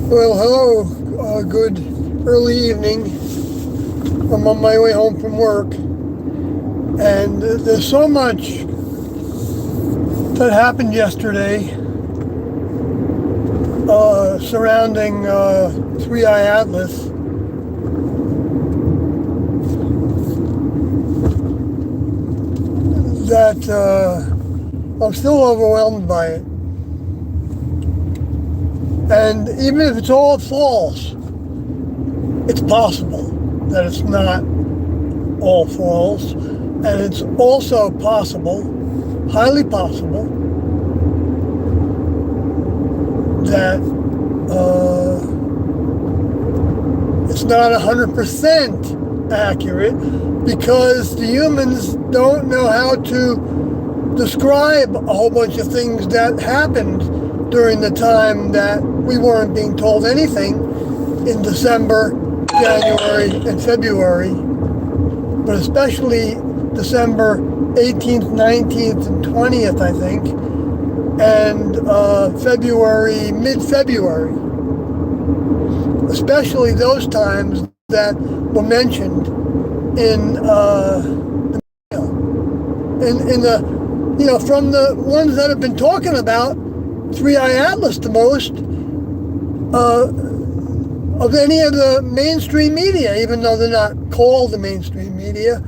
Well, hello. Good early evening. I'm on my way home from work, and there's so much that happened yesterday surrounding 3i Atlas that I'm still overwhelmed by it. And even if it's all false, it's possible that it's not all false. And it's also possible, highly possible, that it's not 100% accurate because the humans don't know how to describe a whole bunch of things that happened during the time that we weren't being told anything in December, January, and February, but especially December 18th, 19th, and 20th, I think, and February, mid-February, especially those times that were mentioned in the from the ones that have been talking about 3i Atlas the most of any of the mainstream media, even though they're not called the mainstream media.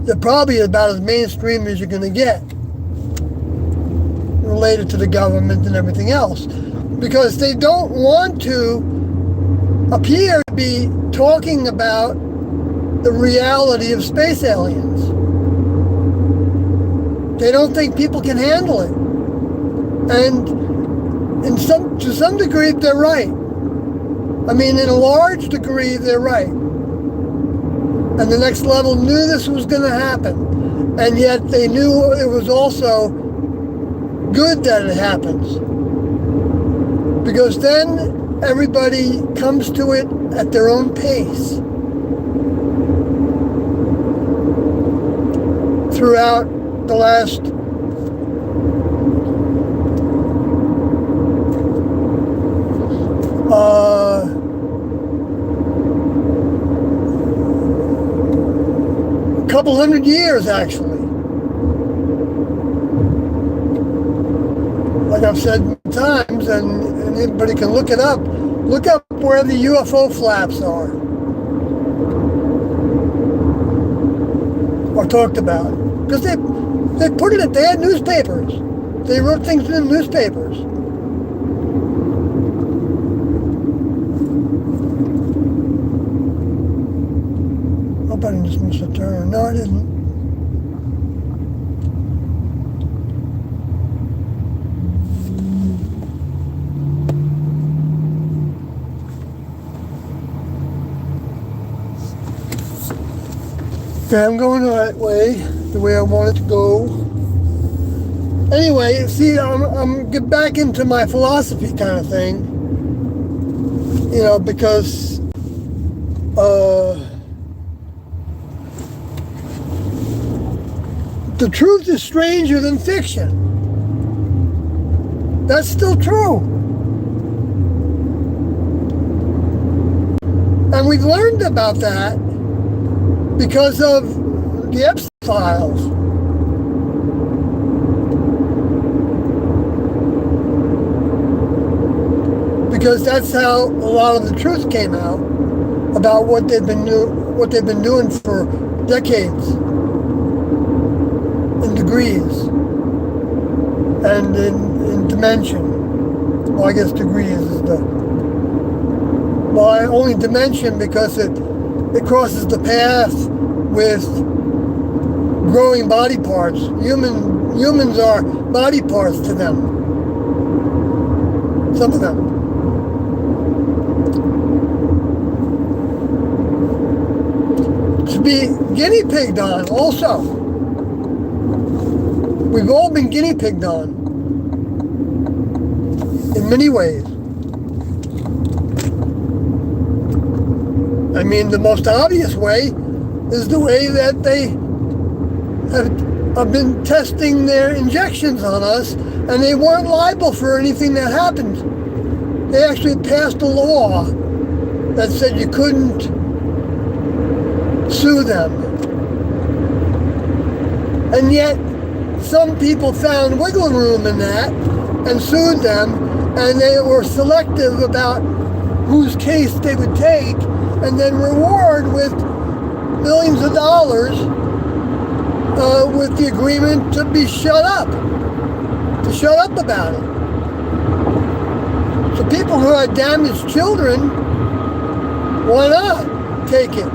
They're probably about as mainstream as you're going to get related to the government and everything else, because they don't want to appear to be talking about the reality of space aliens. They don't think people can handle it. And to some degree, they're right. I mean, in a large degree, they're right. And the Next Level knew this was going to happen. And yet they knew it was also good that it happens. Because then everybody comes to it at their own pace. Throughout the last couple hundred years, actually. Like I've said many times, and anybody can look it up. Look up where the UFO flaps are talked about, because they put it. They had newspapers. They wrote things in the newspapers. Hope I didn't just miss a turn. No, I didn't. Okay, I'm going the right way, the way I want it to go. Anyway, see, I'm get back into my philosophy kind of thing, because the truth is stranger than fiction. That's still true. And we've learned about that because of the Epstein files. Because that's how a lot of the truth came out about what they've been doing for decades, in degrees and in dimension. Well, I guess degrees is only dimension because it crosses the path with growing body parts. Humans are body parts to them. Some of them. To be guinea pigged on also. We've all been guinea pigged on in many ways. I mean, the most obvious way is the way that they have been testing their injections on us, and they weren't liable for anything that happened. They actually passed a law that said you couldn't sue them. And yet, some people found wiggle room in that and sued them, and they were selective about whose case they would take, and then reward with millions of dollars with the agreement to be shut up about it. So people who had damaged children, why not take it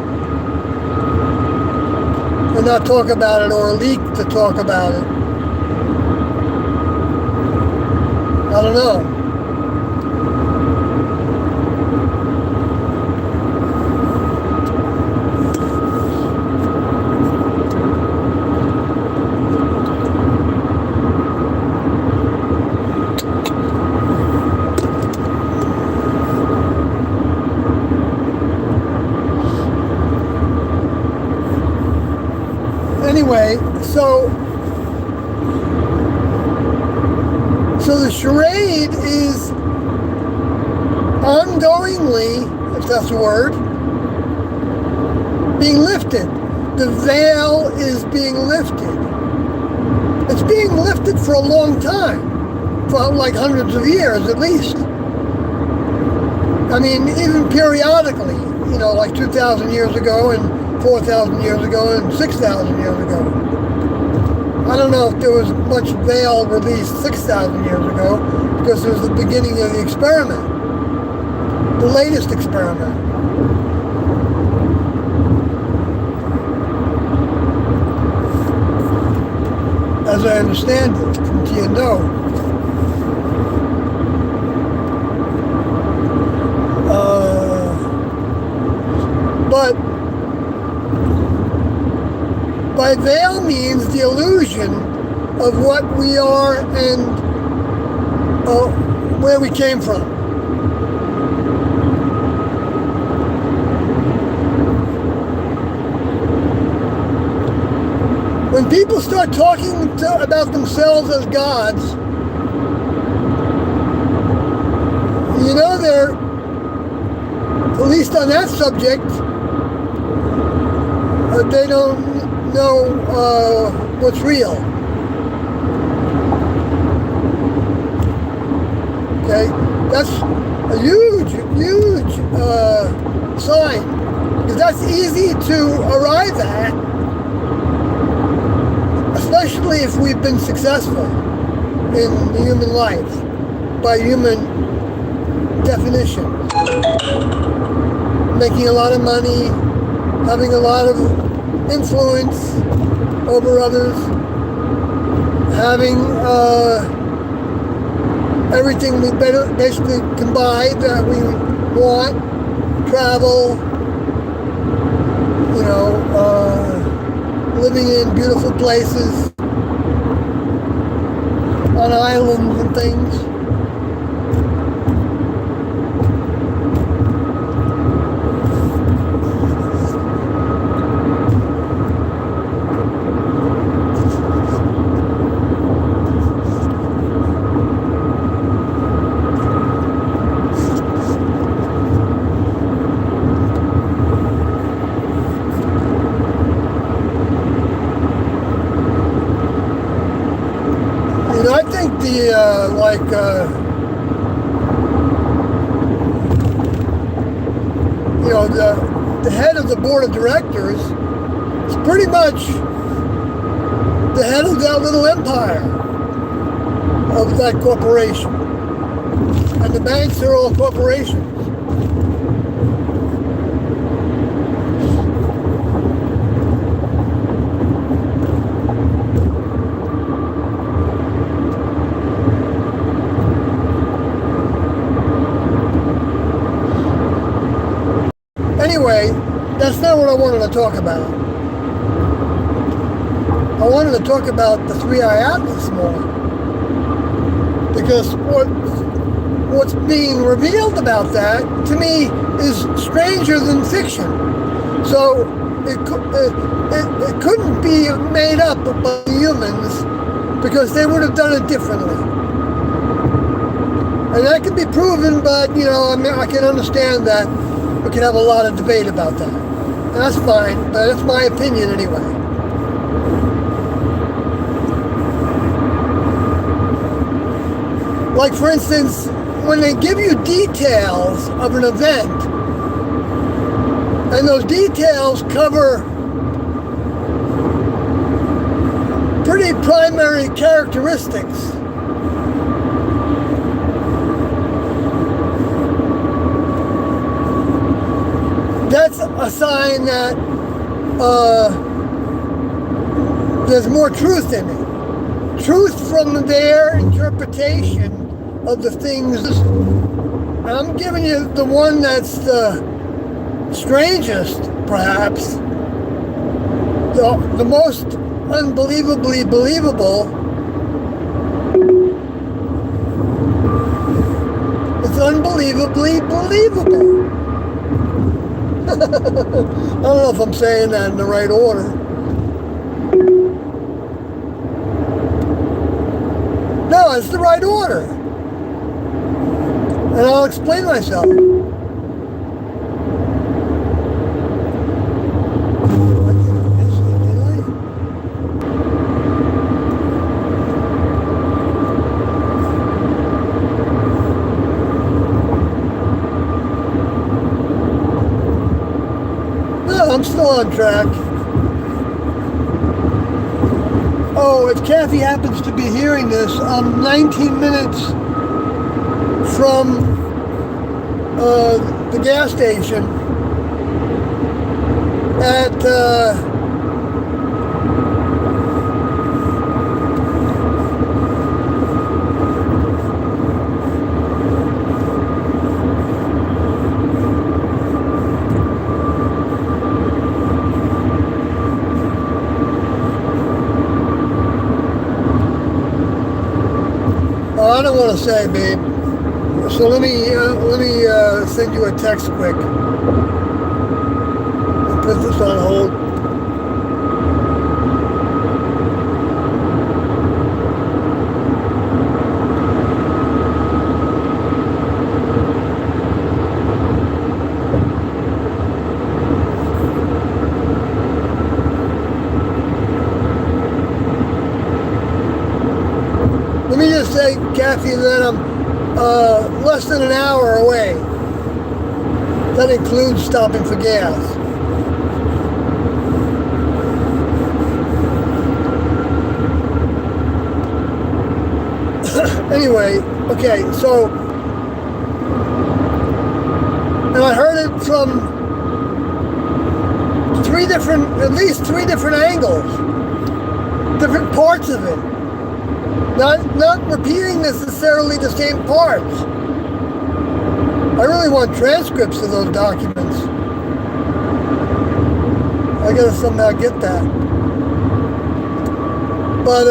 and not talk about it, or leak to talk about it? I don't know. Anyway, so the charade is ongoingly, if that's a word, being lifted. The veil is being lifted. It's being lifted for a long time, for like hundreds of years at least. I mean, even periodically, like 2,000 years ago and 4,000 years ago and 6,000 years ago. I don't know if there was much veil released 6,000 years ago, because it was the beginning of the experiment, the latest experiment. As I understand it from Tiendo. But by veil means the illusion of what we are and where we came from. When people start talking about themselves as gods, they're, at least on that subject, they don't know what's real. Okay, that's a huge sign, because that's easy to arrive at, especially if we've been successful in human life by human definition, making a lot of money, having a lot of influence over others, having everything we basically can buy that we want, travel, living in beautiful places, on islands and things. I think the head of the board of directors is pretty much the head of that little empire of that corporation. And the banks are all corporations. Anyway, that's not what I wanted to talk about. I wanted to talk about the Three-Eye Atlas more, because what's being revealed about that, to me, is stranger than fiction. So it couldn't be made up by humans, because they would have done it differently. And that can be proven, but, you know, I mean, I can understand that we can have a lot of debate about that. And that's fine, but that's my opinion anyway. Like, for instance, when they give you details of an event, and those details cover pretty primary characteristics, that's a sign that there's more truth in it. Truth from their interpretation of the things. I'm giving you the one that's the strangest, perhaps. The most unbelievably believable. It's unbelievably believable. I don't know if I'm saying that in the right order. No, it's the right order. And I'll explain myself. I'm still on track. Oh, if Kathy happens to be hearing this, I'm 19 minutes from the gas station at I don't want to say, babe. So let me send you a text quick. I'll put this on hold. Let me just say, Kathy, that I'm less than an hour away. That includes stopping for gas. Anyway, okay, so, and I heard it from at least three different angles, different parts of it. Not repeating necessarily the same parts. I really want transcripts of those documents. I gotta somehow get that. But,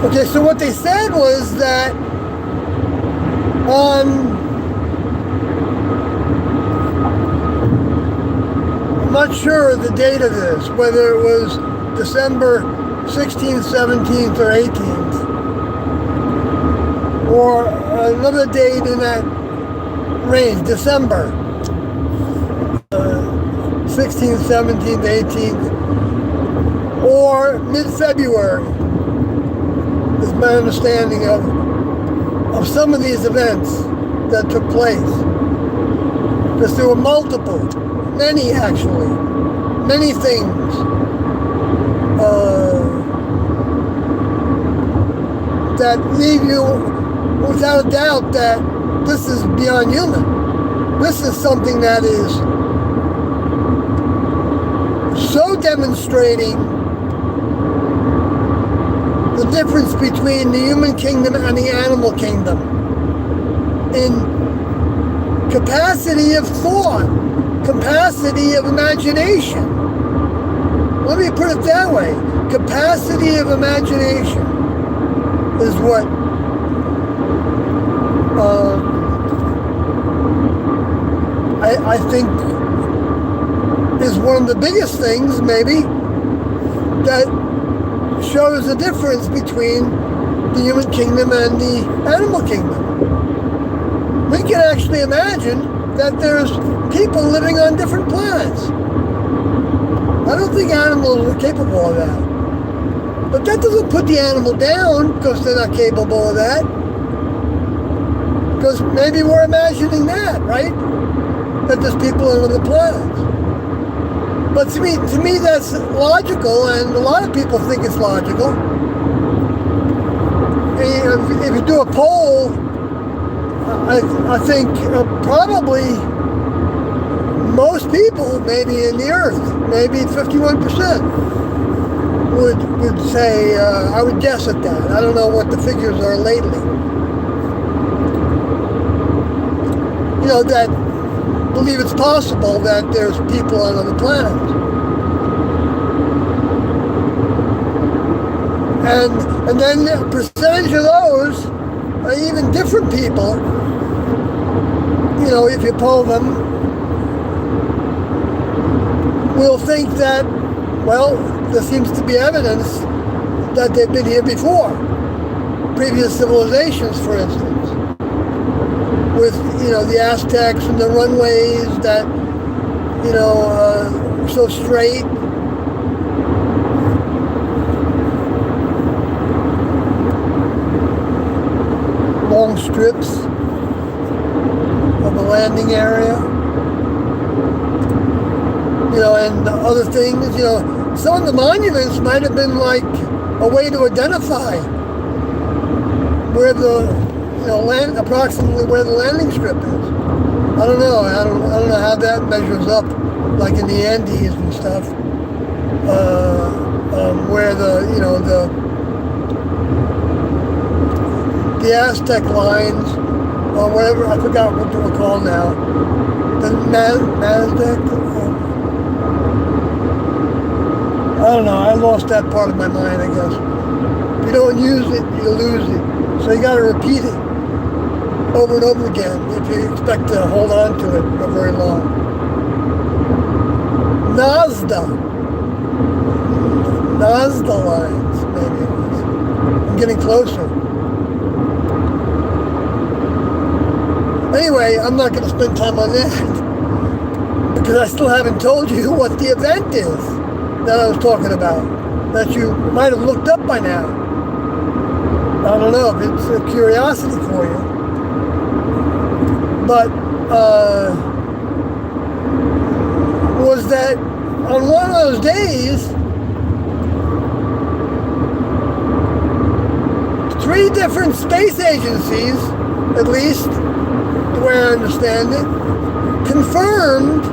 okay, so what they said was that I'm not sure of the date of this, whether it was December 16th, 17th, or 18th, or another date in that range, December 16th, 17th, 18th, or mid-February. Is my understanding of some of these events that took place. Because there were multiple, many actually, many things that leave you without a doubt that this is beyond human. This is something that is so demonstrating the difference between the human kingdom and the animal kingdom in capacity of thought, capacity of imagination. Let me put it that way. Capacity of imagination is what I think is one of the biggest things, maybe, that shows the difference between the human kingdom and the animal kingdom. We can actually imagine that there's people living on different planets. I don't think animals are capable of that. But that doesn't put the animal down because they're not capable of that. Because maybe we're imagining that, right? That there's people on other planets. But to me that's logical, and a lot of people think it's logical. And if you do a poll, I think probably most people, maybe in the Earth, maybe 51%, would say, I would guess at that. I don't know what the figures are lately. That believe it's possible that there's people on other planets. And then a percentage of those are even different people. If you poll them, will think that, well, there seems to be evidence that they've been here before. Previous civilizations, for instance. With, the Aztecs and the runways that, so straight. Long strips of the landing area. And other things, some of the monuments might have been like a way to identify where approximately where the landing strip is. I don't know. I don't know how that measures up, like in the Andes and stuff, where the Aztec lines, or whatever, I forgot what they were called now. The Maztec. I don't know. I lost that part of my mind, I guess. If you don't use it, you lose it. So you got to repeat it over and over again if you expect to hold on to it for very long. Nazca lines, maybe it was. I'm getting closer. Anyway, I'm not going to spend time on that because I still haven't told you what the event is that I was talking about, that you might have looked up by now. I don't know if it's a curiosity for you. But was that on one of those days, 3 different space agencies, at least the way I understand it, confirmed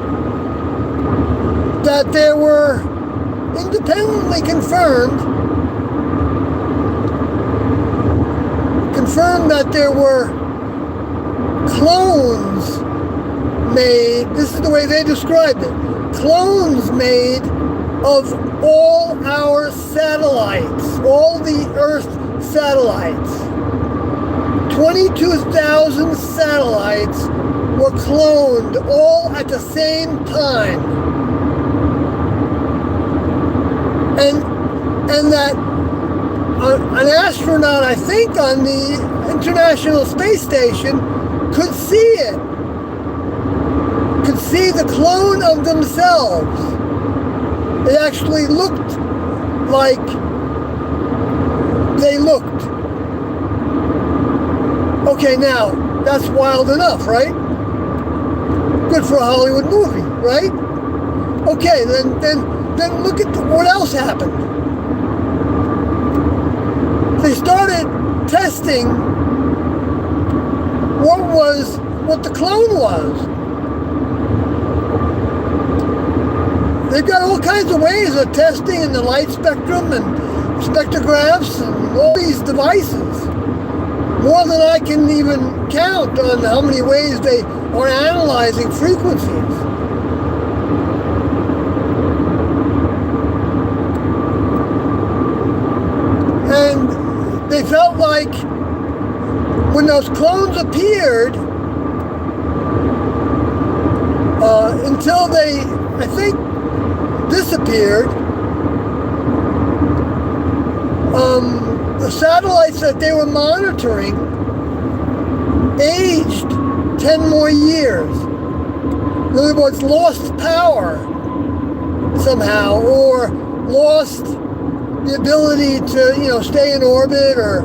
that there were, independently confirmed that there were clones made, this is the way they described it, clones made of all our satellites, all the Earth satellites. 22,000 satellites were cloned all at the same time. And that an astronaut, I think, on the International Space Station could see it. Could see the clone of themselves. It actually looked like they looked. Okay, now, that's wild enough, right? Good for a Hollywood movie, right? Okay, then look at what else happened. They started testing what the clone was. They've got all kinds of ways of testing in the light spectrum and spectrographs and all these devices. More than I can even count on how many ways they are analyzing frequencies. And they felt like when those clones appeared, until they, I think, disappeared, the satellites that they were monitoring aged 10 more years. In other words, lost power somehow, or lost the ability to, stay in orbit, or,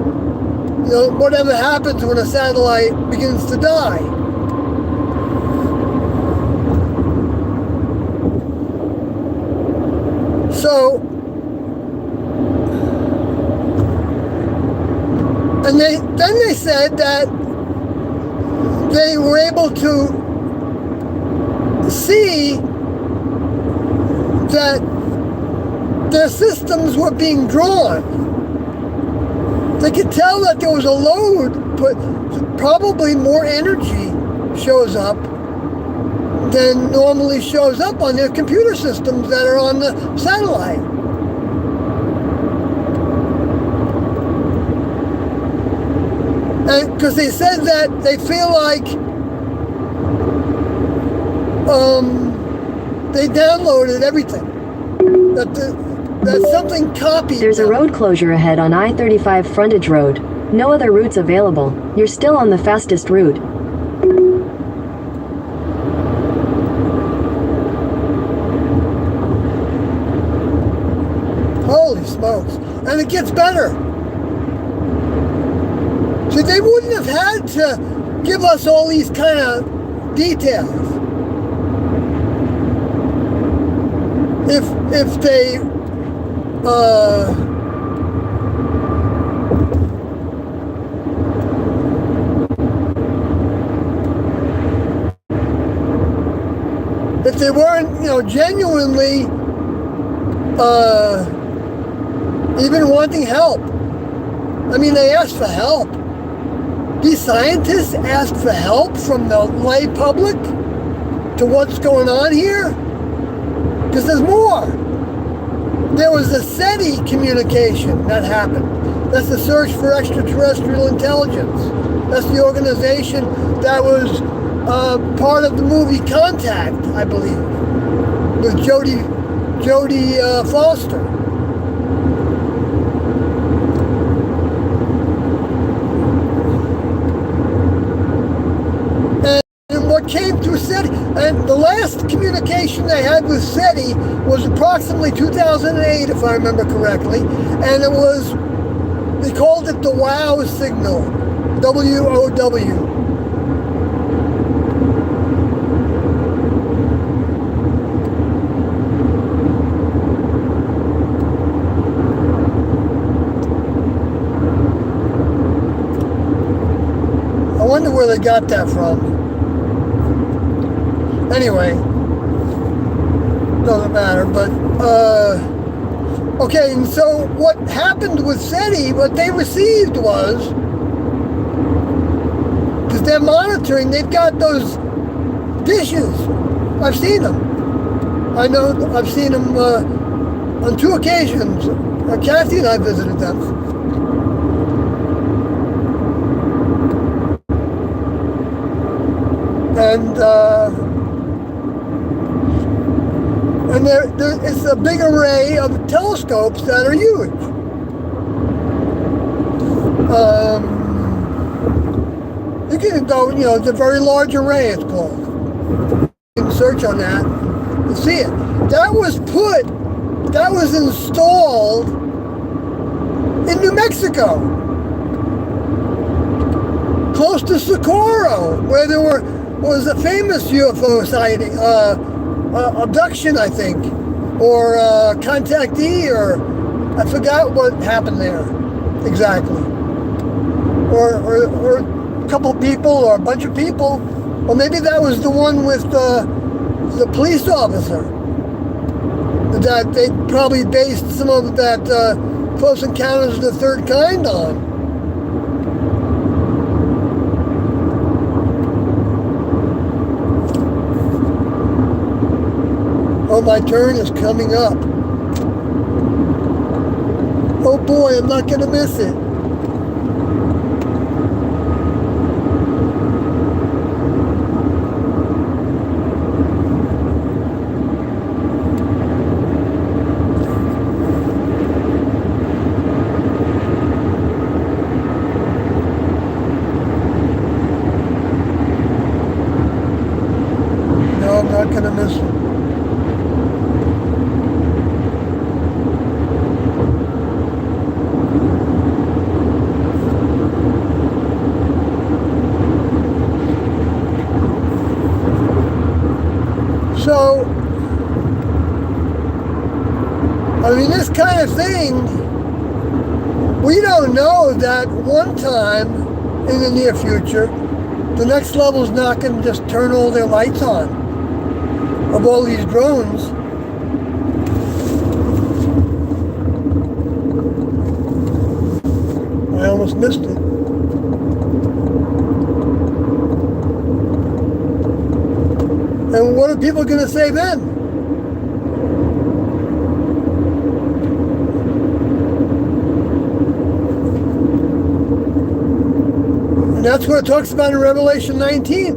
whatever happens when a satellite begins to die. So, and then they said that they were able to see that their systems were being drawn. They could tell that there was a load, but probably more energy shows up than normally shows up on their computer systems that are on the satellite. And because they said that they feel like they downloaded everything. That something copied. There's a road closure ahead on I-35 frontage road. No other routes available. You're still on the fastest route. Holy smokes. And it gets better. So they wouldn't have had to give us all these kind of details if they weren't, genuinely even wanting help. I mean, they asked for help. These scientists asked for help from the lay public to what's going on here. Because there's more. There was a SETI communication that happened. That's the Search for Extraterrestrial Intelligence. That's the organization that was part of the movie Contact, I believe, with Jodie Foster. What came through SETI, and the last communication they had with SETI was approximately 2008, if I remember correctly, and they called it the WOW signal, WOW. I wonder where they got that from. Anyway, doesn't matter, but, okay, and so what happened with SETI, what they received was, because they're monitoring, they've got those dishes. I've seen them. I know, I've seen them on 2 occasions. Kathy and I visited them. And it's a big array of telescopes that are huge. You can go, it's a very large array, it's called. You can search on that and see it. That was installed in New Mexico, close to Socorro, where there was a famous UFO sighting, abduction, I think, or contactee, or I forgot what happened there exactly, or a couple people, or a bunch of people, or maybe that was the one with the police officer that they probably based some of that Close Encounters of the Third Kind on. Oh, my turn is coming up. Oh boy, I'm not going to miss it. kind of thing, we don't know that one time in the near future, the next level is not going to just turn all their lights on of all these drones. I almost missed it. And what are people going to say then? And that's what it talks about in Revelation 19.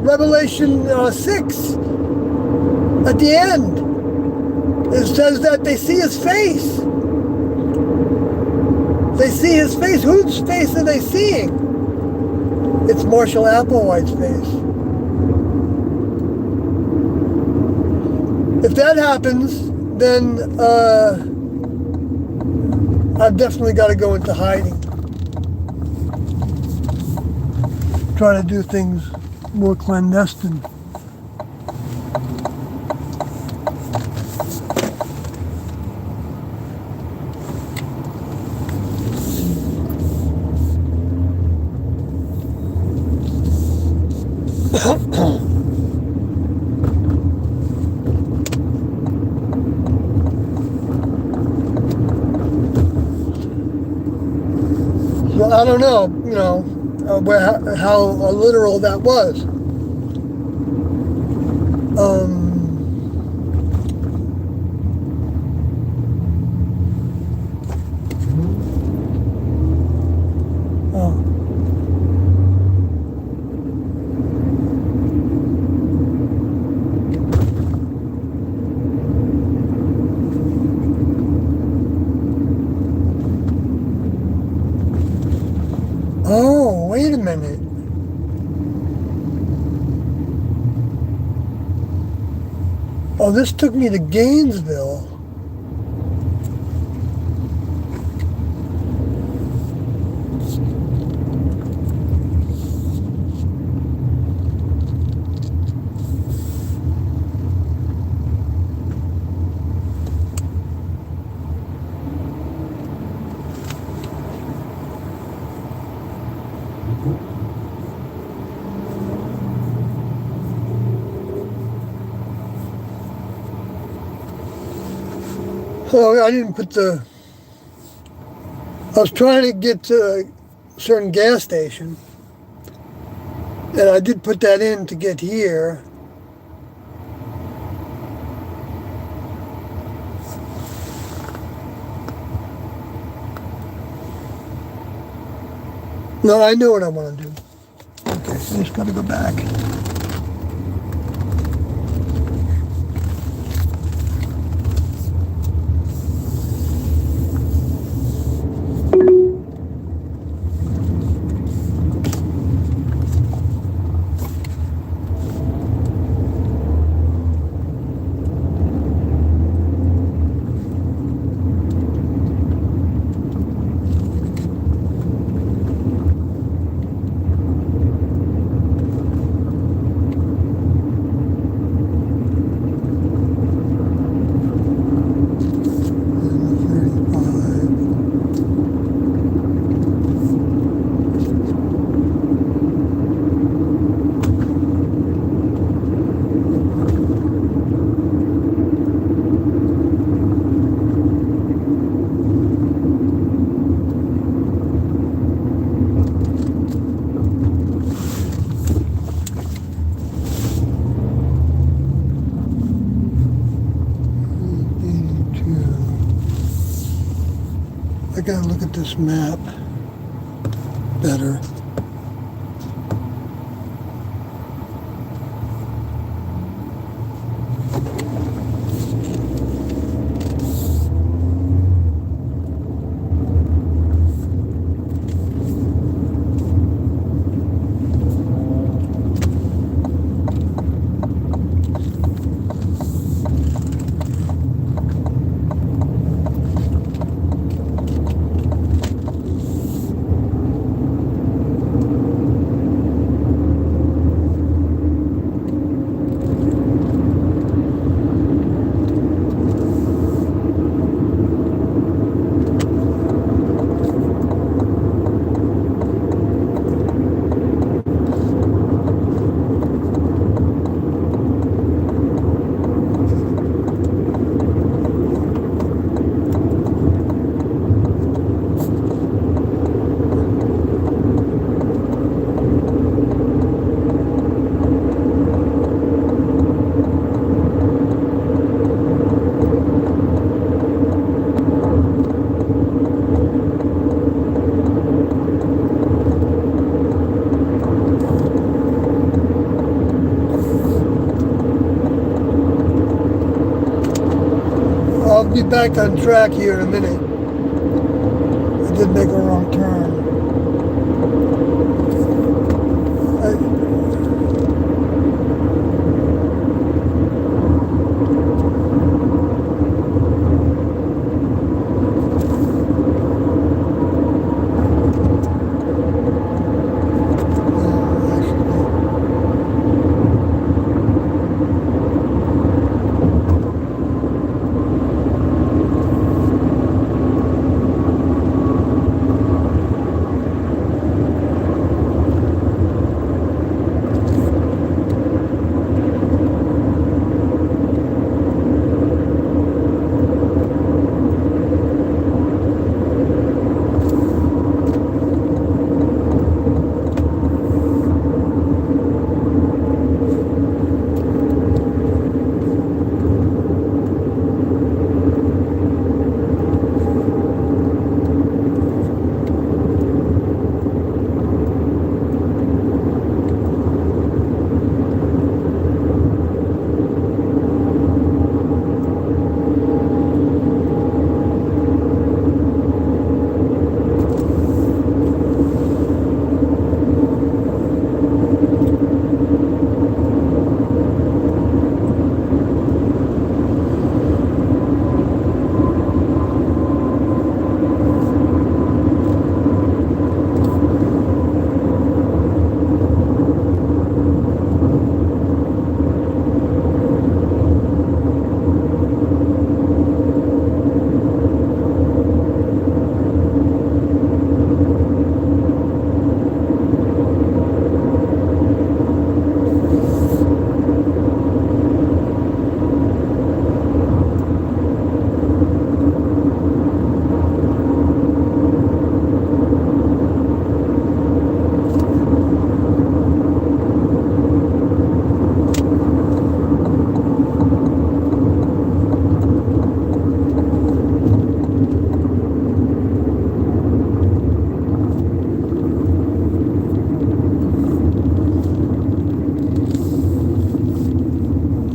Revelation 6. At the end, it says that they see his face. They see his face. Whose face are they seeing? It's Marshall Applewhite's face. If that happens, then I've definitely got to go into hiding. Try to do things more clandestine. Well, I don't know, how literal that was. Oh, wait a minute. Oh, this took me to Gainesville. Oh, I didn't put I was trying to get to a certain gas station, and I did put that in to get here. No, I know what I want to do. Okay, I just got to go back. I gotta look at this map better. get back on track here in a minute. I did make a wrong turn.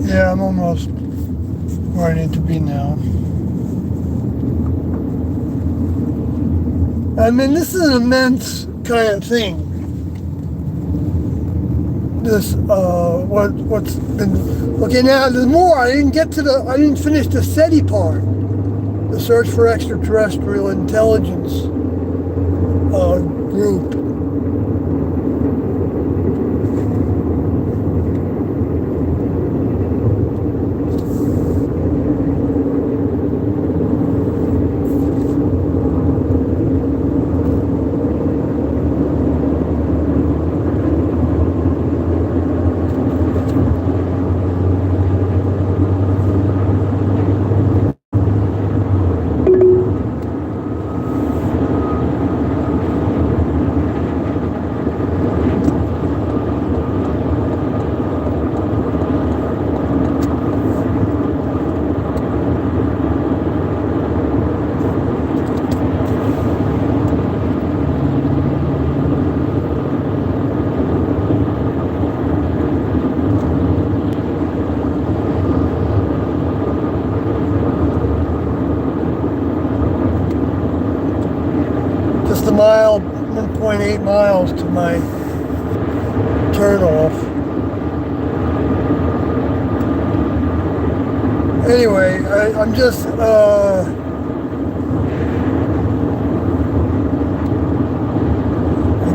Yeah, I'm almost where I need to be now. I mean, this is an immense kind of thing. This, what's been, okay, now there's more. I didn't finish the SETI part. The Search for Extraterrestrial Intelligence group. Just a mile, 1.8 miles to my turnoff. Anyway, I'm just, I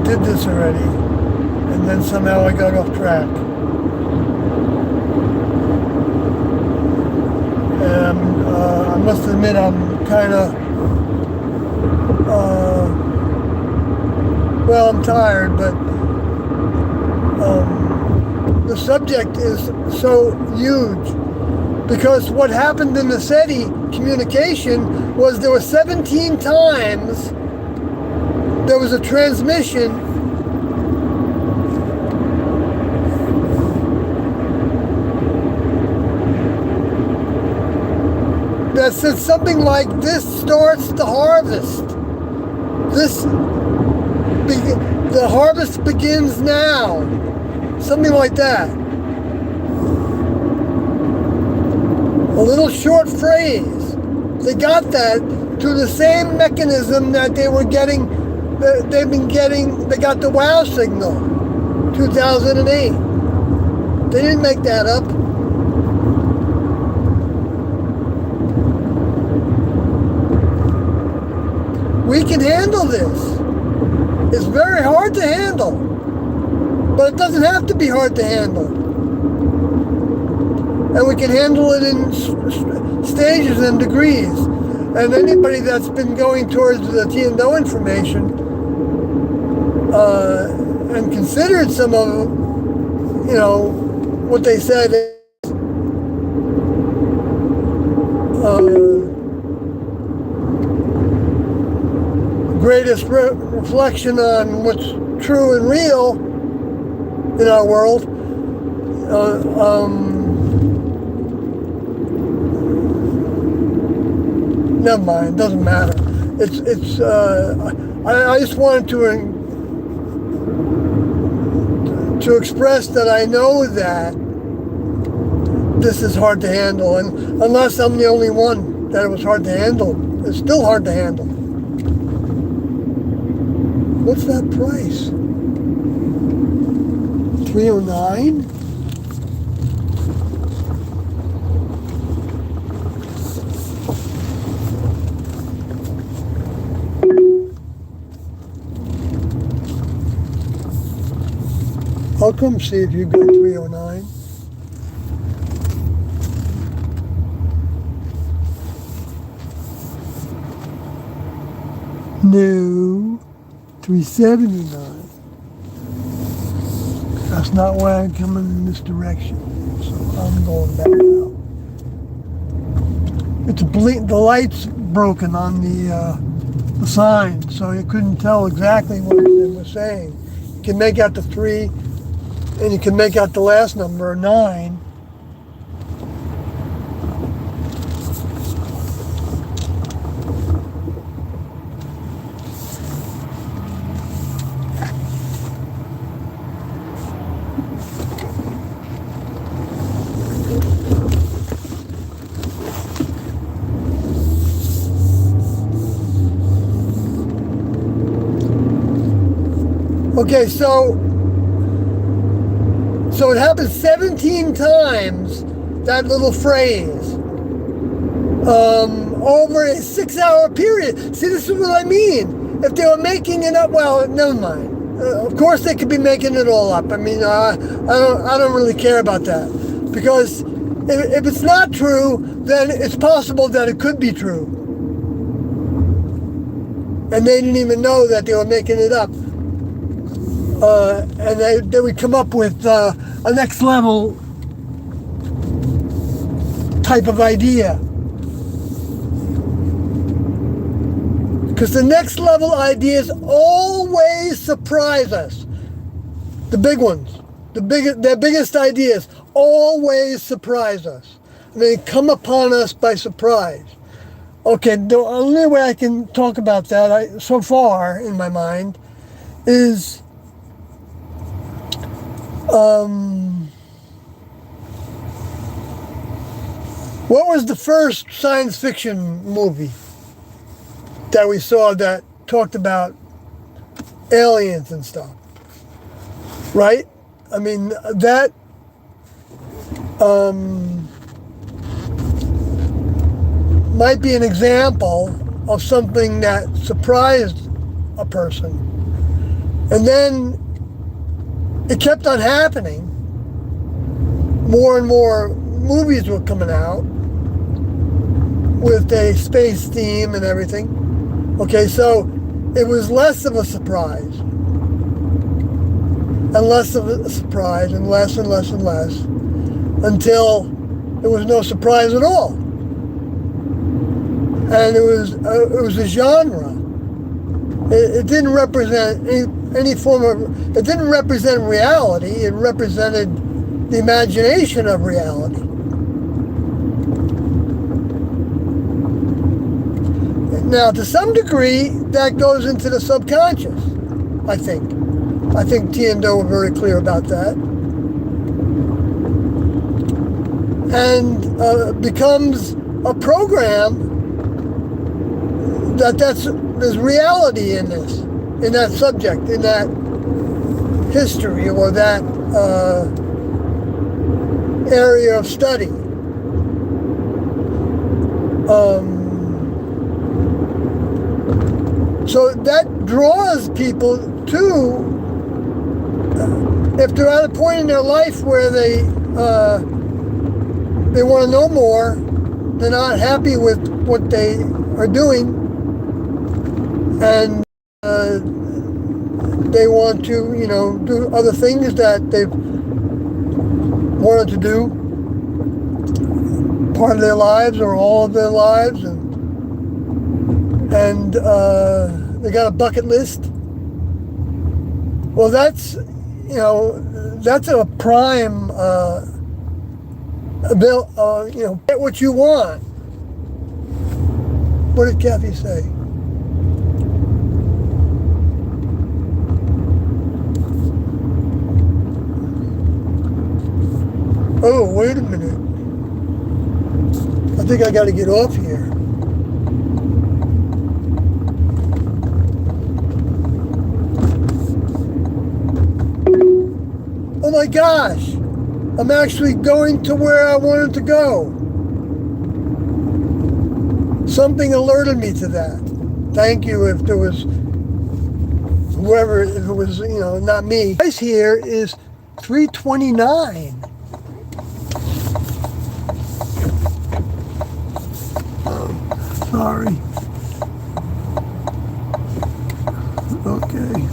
did this already, and then somehow I got off track. And I must admit I'm kind of, well, I'm tired, but the subject is so huge, because what happened in the SETI communication was there were 17 times there was a transmission that said something like, "This starts the harvest. The harvest begins now." Something like that. A little short phrase. They got that through the same mechanism that they were getting, they got the wow signal, 2008. They didn't make that up. We can handle this. It's very hard to handle, but it doesn't have to be hard to handle. And we can handle it in stages and degrees. And anybody that's been going towards the Tiendo information and considered some of, what they said, greatest reflection on what's true and real in our world. Never mind, doesn't matter. I just wanted to express that I know that this is hard to handle, and unless I'm the only one that it was hard to handle, it's still hard to handle. What's that price? $309? I'll come see if you got 309. No, 379. That's not why I'm coming in this direction. So I'm going back now. It's the light's broken on the sign, so you couldn't tell exactly what it was saying. You can make out the 3. And you can make out the last number, 9. Okay, so it happens 17 times, that little phrase, over a 6-hour period. See, this is what I mean. If they were making it up, well, never mind. Of course they could be making it all up. I mean, I don't really care about that. Because if it's not true, then it's possible that it could be true. And they didn't even know that they were making it up. And they would come up with a next level type of idea. Because the next level ideas always surprise us. The big ones, their biggest ideas always surprise us. And they come upon us by surprise. Okay, the only way I can talk about that so far in my mind is what was the first science fiction movie that we saw that talked about aliens and stuff? Right? I mean, that might be an example of something that surprised a person. And then it kept on happening. More and more movies were coming out with a space theme and everything. Okay, so it was less of a surprise. And less of a surprise, and less and less and less, until there was no surprise at all. And it was a genre. It didn't represent any form of, it didn't represent reality, it represented the imagination of reality. Now, to some degree, that goes into the subconscious, I think. I think Tiendo were very clear about that. And becomes a program there's reality in this, in that subject, in that history or that area of study. So that draws people to, if they're at a point in their life where they want to know more, they're not happy with what they are doing, and they want to, do other things that they've wanted to do part of their lives or all of their lives, and they got a bucket list. Well, that's a prime get what you want. What did Kathy say? Oh, wait a minute. I think I got to get off here. Oh my gosh, I'm actually going to where I wanted to go. Something alerted me to that. Thank you if there was whoever, if it was, not me. The price here is $329. Sorry. Okay.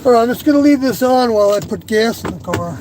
All right, I'm just going to leave this on while I put gas in the car.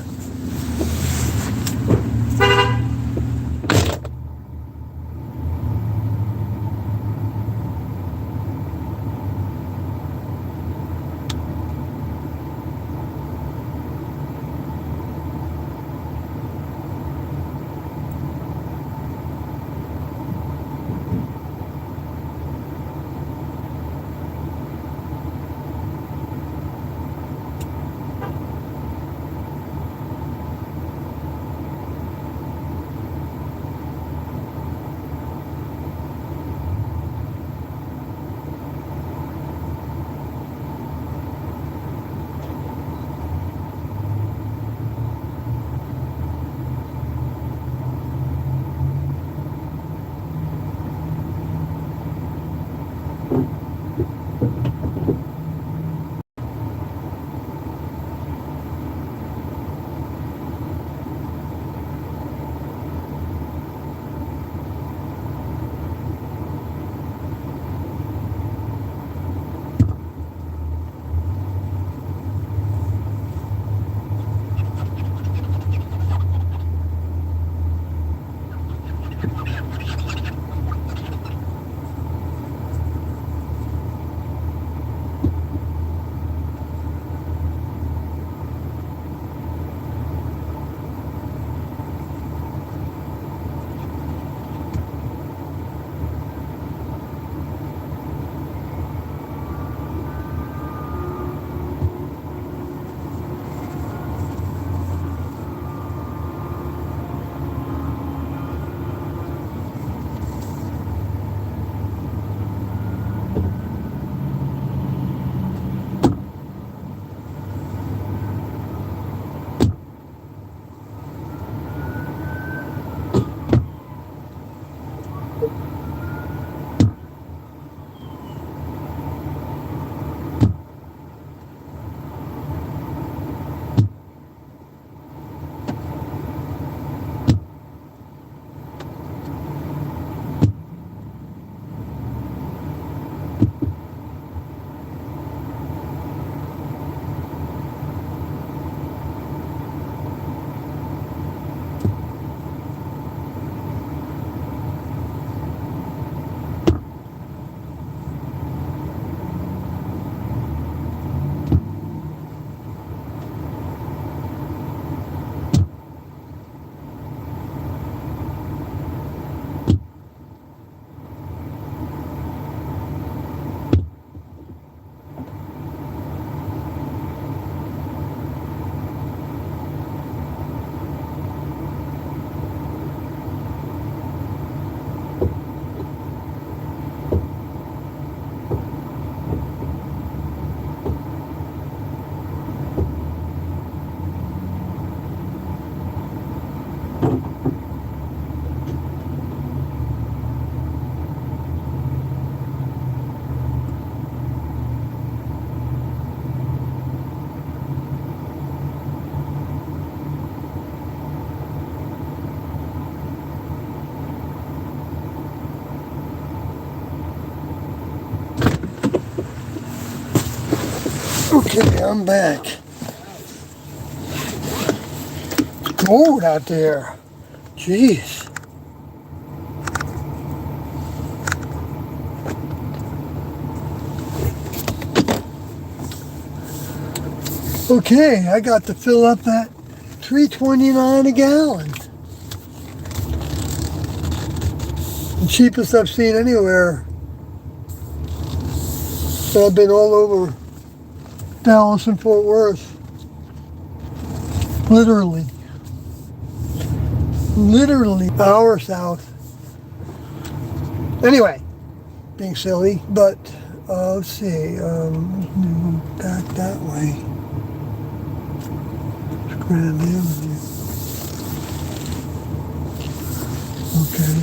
Okay, I'm back. It's cold out there. Jeez. Okay, I got to fill up that $3.29 a gallon. The cheapest I've seen anywhere. So I've been all over Dallas and Fort Worth. Literally hour south. Anyway, being silly, but let's see. Back that way. Grand Avenue. Okay.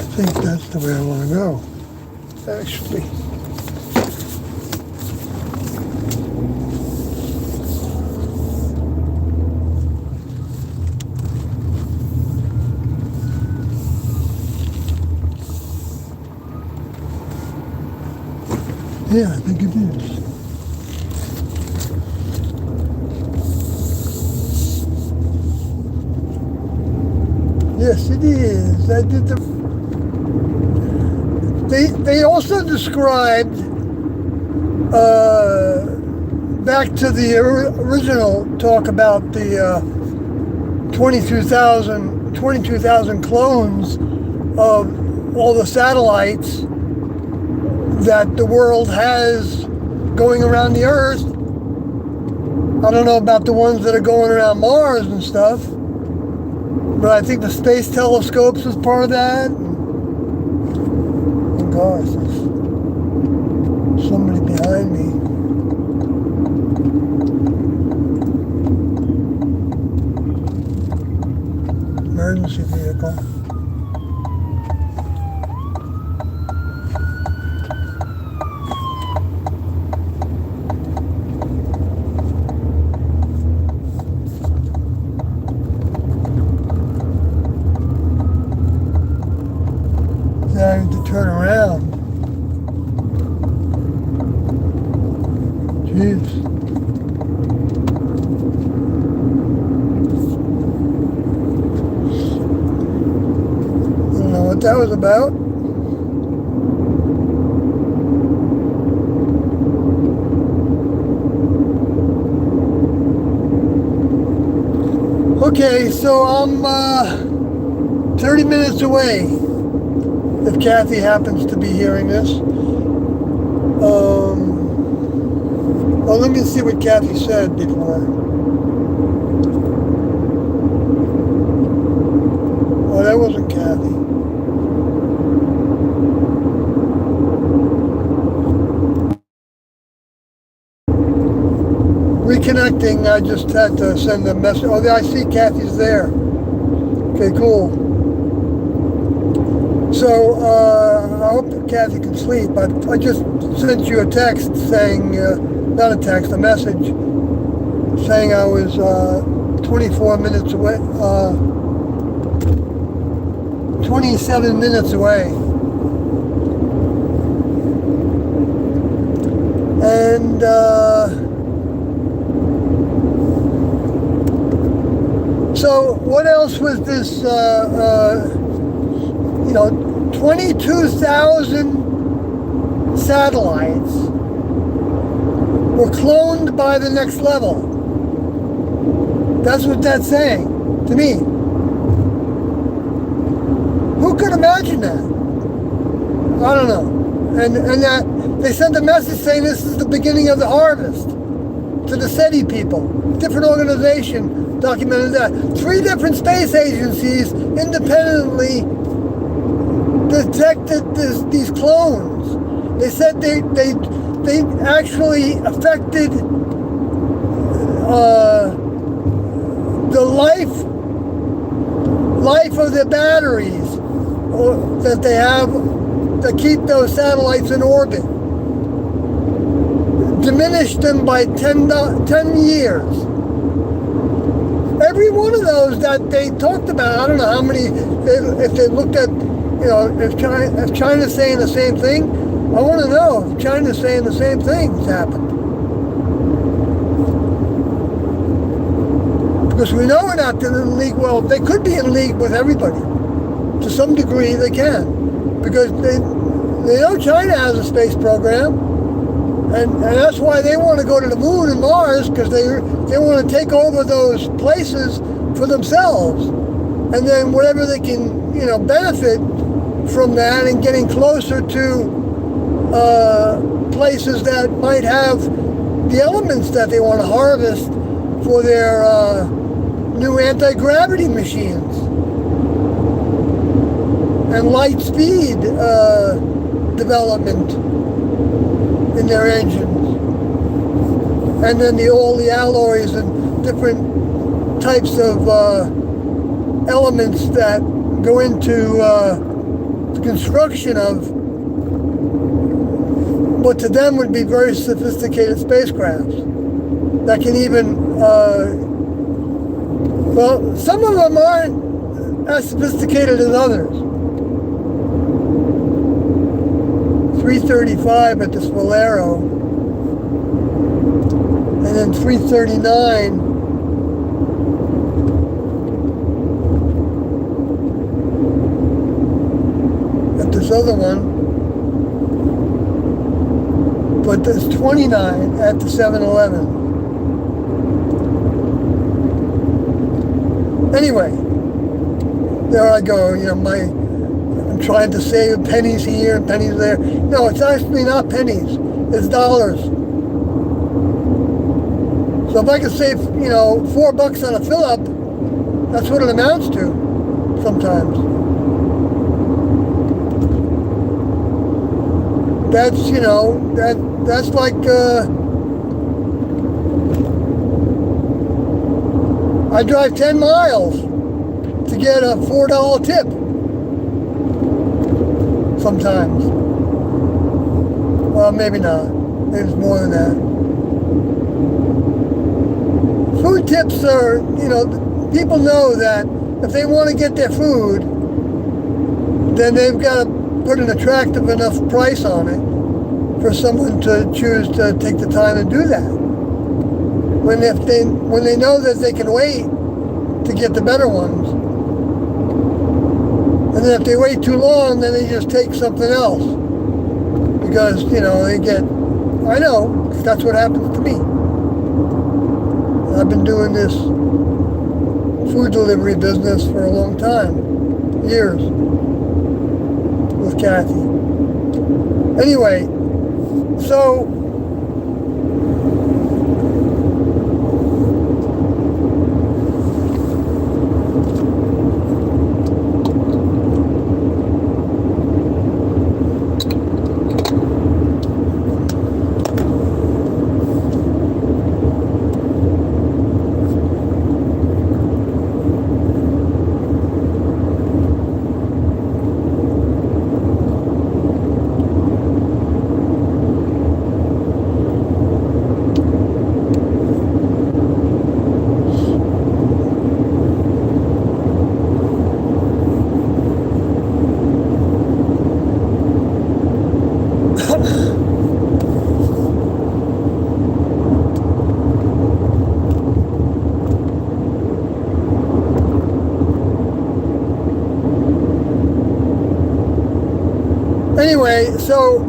I think that's the way I want to go, actually. Yeah, I think it is. Yes, it is. I did the... They also described, back to the original talk about the 22,000 clones of all the satellites that the world has going around the Earth. I don't know about the ones that are going around Mars and stuff, but I think the space telescopes is part of that. Gosh, there's somebody behind me. Emergency vehicle. Having to turn around. Jeez. I don't know what that was about. Okay, so I'm 30 minutes away. If Kathy happens to be hearing this. Well, let me see what Kathy said before. Oh, that wasn't Kathy. Reconnecting, I just had to send a message. Oh, I see Kathy's there. Okay, cool. So, I hope that Kathy can sleep. I just sent you a text saying, not a text, a message, saying I was 24 minutes away, 27 minutes away. And, so what else was this, 22,000 satellites were cloned by the next level. That's what that's saying to me. Who could imagine that? I don't know. And that they sent a message saying this is the beginning of the harvest to the SETI people. Different organization documented that. 3 different space agencies independently detected these clones. They said they actually affected the life of the batteries that they have that keep those satellites in orbit. Diminished them by 10 years. Every one of those that they talked about, I don't know how many, if they looked at, if China's saying the same thing, I want to know if China's saying the same thing's happened. Because we know we're not in league. Well, they could be in league with everybody. To some degree, they can. Because they know China has a space program. And that's why they want to go to the moon and Mars, because they want to take over those places for themselves. And then whatever they can, benefit from that and getting closer to places that might have the elements that they want to harvest for their new anti-gravity machines and light speed development in their engines, and then all the alloys and different types of elements that go into the construction of what to them would be very sophisticated spacecrafts that can even, well, some of them aren't as sophisticated as others. 335 at the Spolero, and then 339 at this other one, but there's 29 at the 711. Anyway, there I go, I'm trying to save pennies here and pennies there. No, it's actually not pennies, it's dollars. So if I could save, $4 on a fill-up, that's what it amounts to sometimes. That's, that's like, I drive 10 miles to get a $4 tip sometimes. Well, maybe not. Maybe it's more than that. Food tips are, people know that if they want to get their food, then they've got to put an attractive enough price on it for someone to choose to take the time and do that. When they know that they can wait to get the better ones, and then if they wait too long, then they just take something else because they get. I know that's what happens to me. I've been doing this food delivery business for a long time, years, with Kathy. Anyway, so anyway, so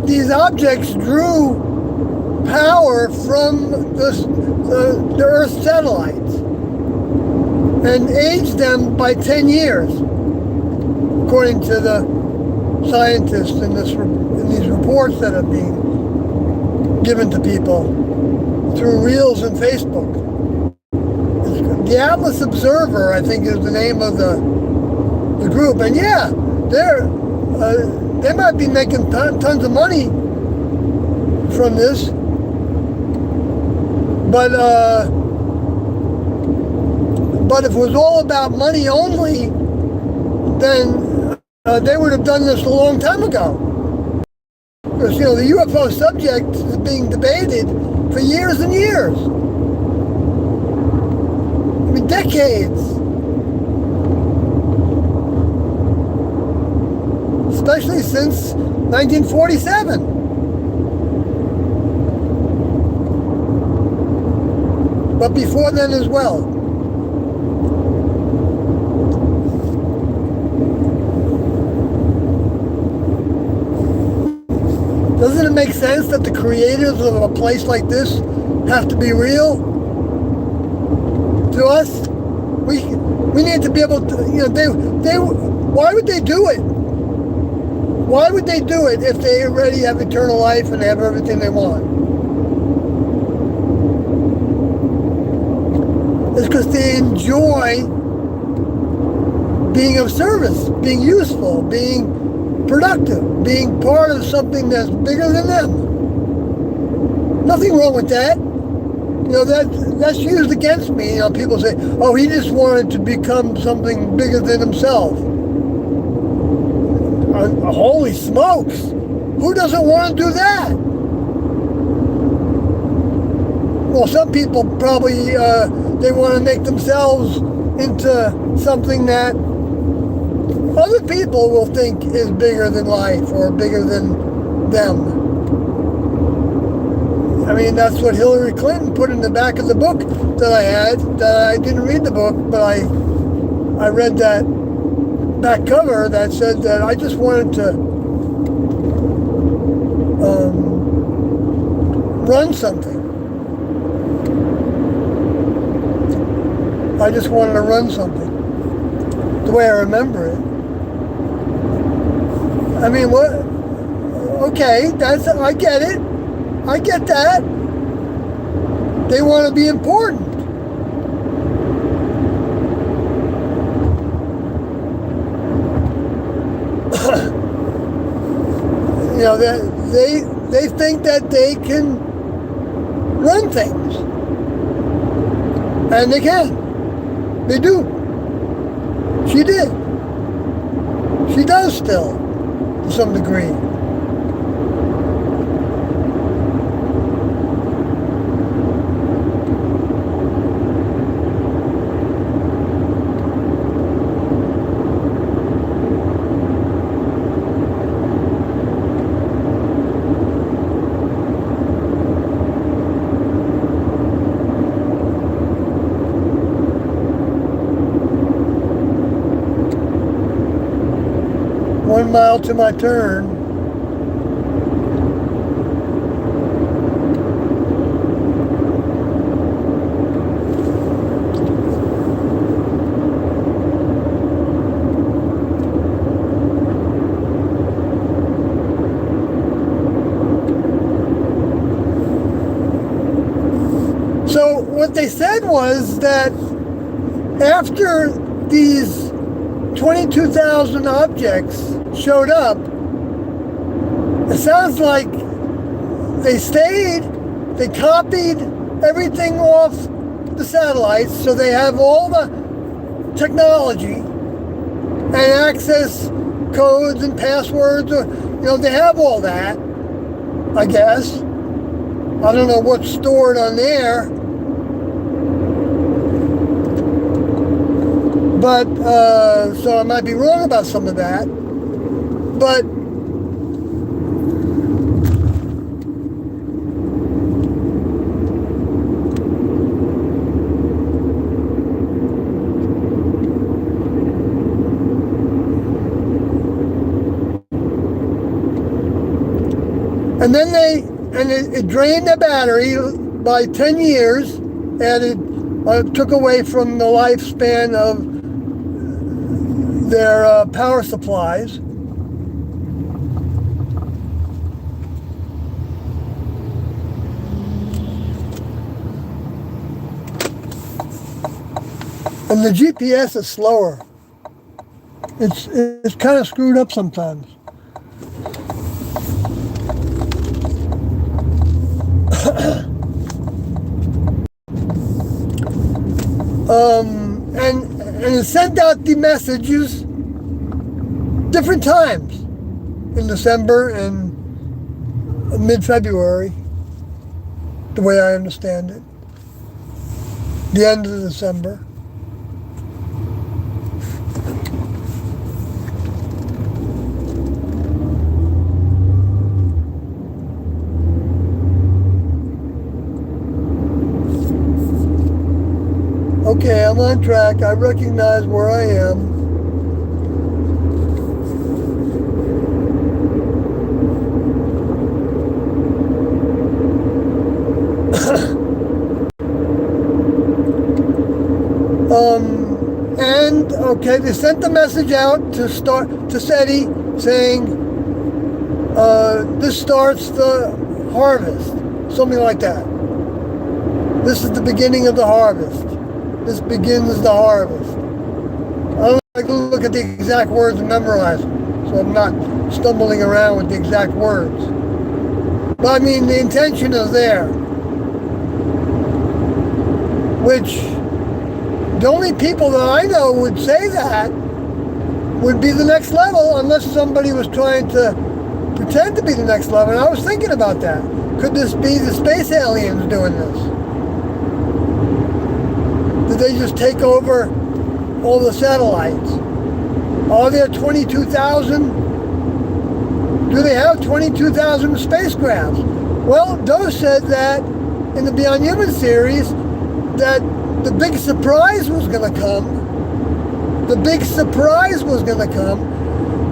these objects drew power from the Earth's satellites, and age them by 10 years, according to the scientists in these reports that are being given to people through Reels and Facebook. The Atlas Observer, I think, is the name of the group, and yeah, they might be making tons of money from this, but if it was all about money only, then they would have done this a long time ago. Because, the UFO subject is being debated for years and years. I mean, decades. Especially since 1947. But before then as well. Doesn't it make sense that the creators of a place like this have to be real to us? We need to be able to, why would they do it? Why would they do it if they already have eternal life and have everything they want? It's because they enjoy being of service, being useful, being productive, being part of something that's bigger than them. Nothing wrong with that. That's used against me. People say, oh, he just wanted to become something bigger than himself. Holy smokes! Who doesn't want to do that? Well, some people probably, they want to make themselves into something that other people will think is bigger than life or bigger than them. I mean, that's what Hillary Clinton put in the back of the book that I had. That I didn't read the book, but I read that back cover that said that I just wanted to run something. I just wanted to run something. The way I remember it. I mean, what? Okay, I get it. I get that. They want to be important. They think that they can run things. And they can. They do. She did. She does still, to some degree. One mile to my turn. So what they said was that after these 22,000 objects showed up, it sounds like they stayed, they copied everything off the satellites, so they have all the technology and access codes and passwords, they have all that, I guess. I don't know what's stored on there. But, so I might be wrong about some of that. But and then it drained the battery by 10 years, added took away from the lifespan of their power supplies. And the GPS is slower. It's kind of screwed up sometimes. And it sent out the messages different times in December and mid-February, the way I understand it. The end of December. Okay, I'm on track. I recognize where I am. And okay, they sent the message out to SETI saying this starts the harvest, something like that. This is the beginning of the harvest. This begins the harvest. I don't like to look at the exact words and memorize them, so I'm not stumbling around with the exact words. But I mean, the intention is there. Which, the only people that I know would say that would be the next level, unless somebody was trying to pretend to be the next level. And I was thinking about that. Could this be the space aliens doing this? Did they just take over all the satellites? Are there 22,000? Do they have 22,000 spacecrafts? Well, Doe said that in the Beyond Human series that the big surprise was going to come. The big surprise was going to come,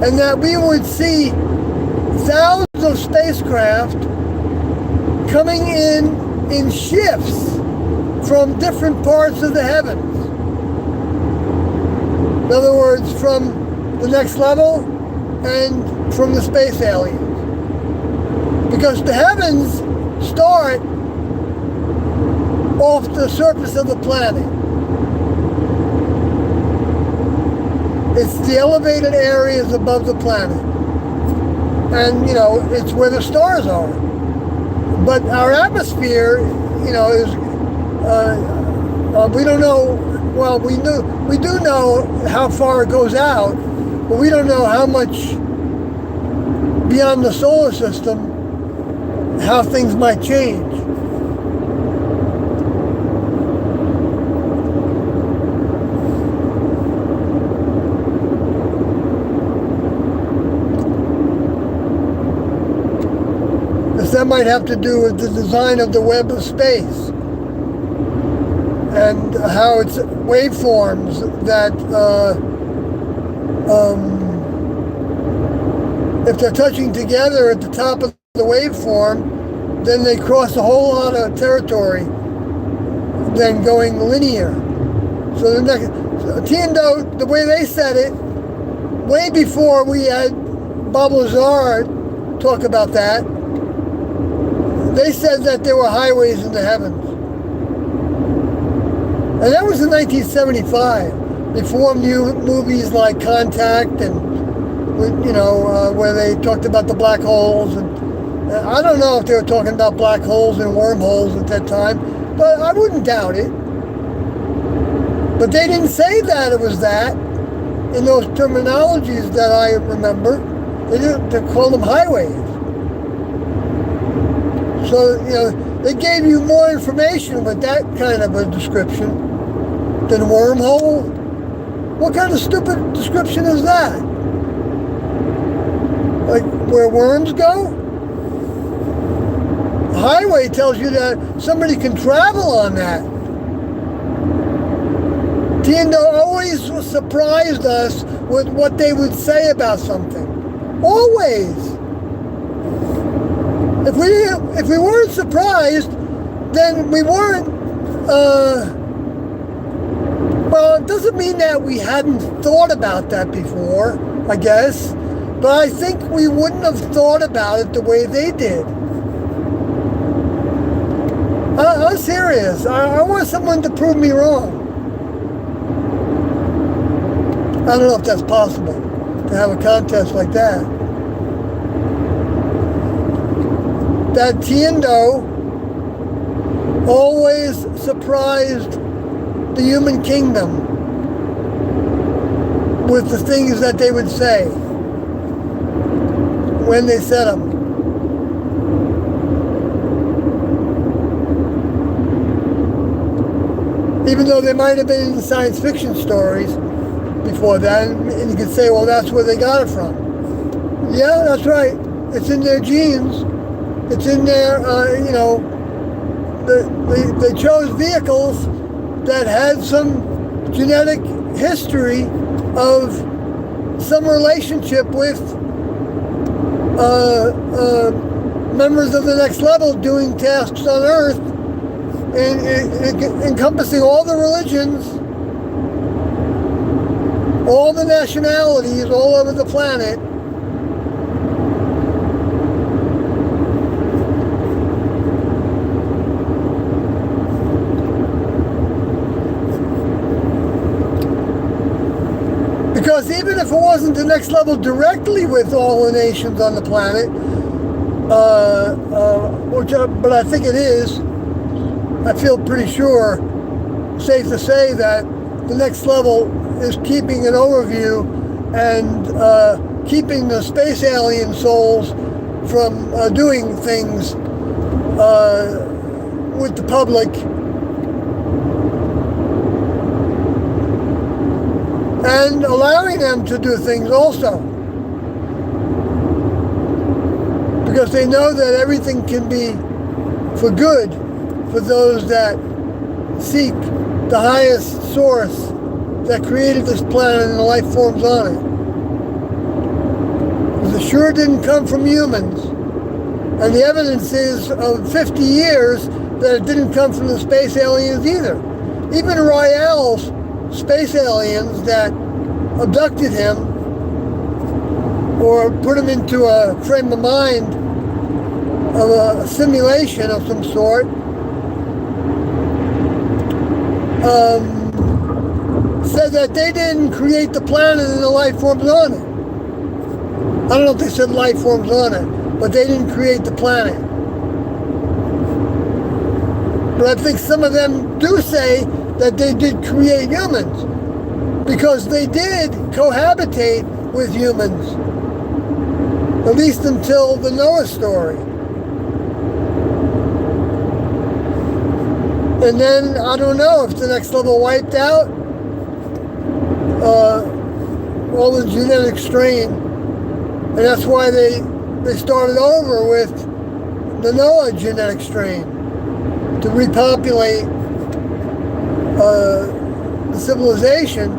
and that we would see thousands of spacecraft coming in shifts from different parts of the heavens. In other words, from the next level and from the space aliens. Because the heavens start off the surface of the planet. It's the elevated areas above the planet. And, you know, it's where the stars are. But our atmosphere, you know, is we don't know, well, we do know how far it goes out, but we don't know how much beyond the solar system, how things might change. That might have to do with the design of the web of space and how it's waveforms that if they're touching together at the top of the waveform, then they cross a whole lot of territory than going linear. So the next, Tiendo, the way they said it, way before we had Bob Lazar talk about that, they said that there were highways in the heavens. And that was in 1975, before movies like Contact and, you know, where they talked about the black holes. And I don't know if they were talking about black holes and wormholes at that time, but I wouldn't doubt it. But they didn't say that it was that in those terminologies that I remember. They called them highways. So, you know, they gave you more information with that kind of a description than wormhole. What kind of stupid description is that? Like where worms go? A highway tells you that somebody can travel on that. Tiendo always surprised us with what they would say about something. Always. If we weren't surprised, then we weren't Well, it doesn't mean that we hadn't thought about that before, I guess, but I think we wouldn't have thought about it the way they did. I'm serious. I want someone to prove me wrong. I don't know if that's possible, to have a contest like that. That Tiendo always surprised the human kingdom with the things that they would say when they said them. Even though they might have been in science fiction stories before that, and you could say, well, that's where they got it from. Yeah, that's right. It's in their genes. It's in their, they chose vehicles that had some genetic history of some relationship with members of the next level doing tasks on Earth, and encompassing all the religions, all the nationalities all over the planet. Because even if it wasn't the next level directly with all the nations on the planet, but I think it is, I feel pretty sure, safe to say that the next level is keeping an overview and keeping the space alien souls from doing things with the public, and allowing them to do things also, because they know that everything can be for good for those that seek the highest source that created this planet and the life forms on it. Because it sure didn't come from humans. And the evidence is of 50 years that it didn't come from the space aliens either. Even Royale's space aliens that abducted him or put him into a frame of mind of a simulation of some sort, said that they didn't create the planet and the life forms on it. I don't know if they said life forms on it, but they didn't create the planet. But I think some of them do say that they did create humans, because they did cohabitate with humans, at least until the Noah story. And then, I don't know if the next level wiped out all the genetic strain. And that's why they started over with the Noah genetic strain to repopulate the civilization.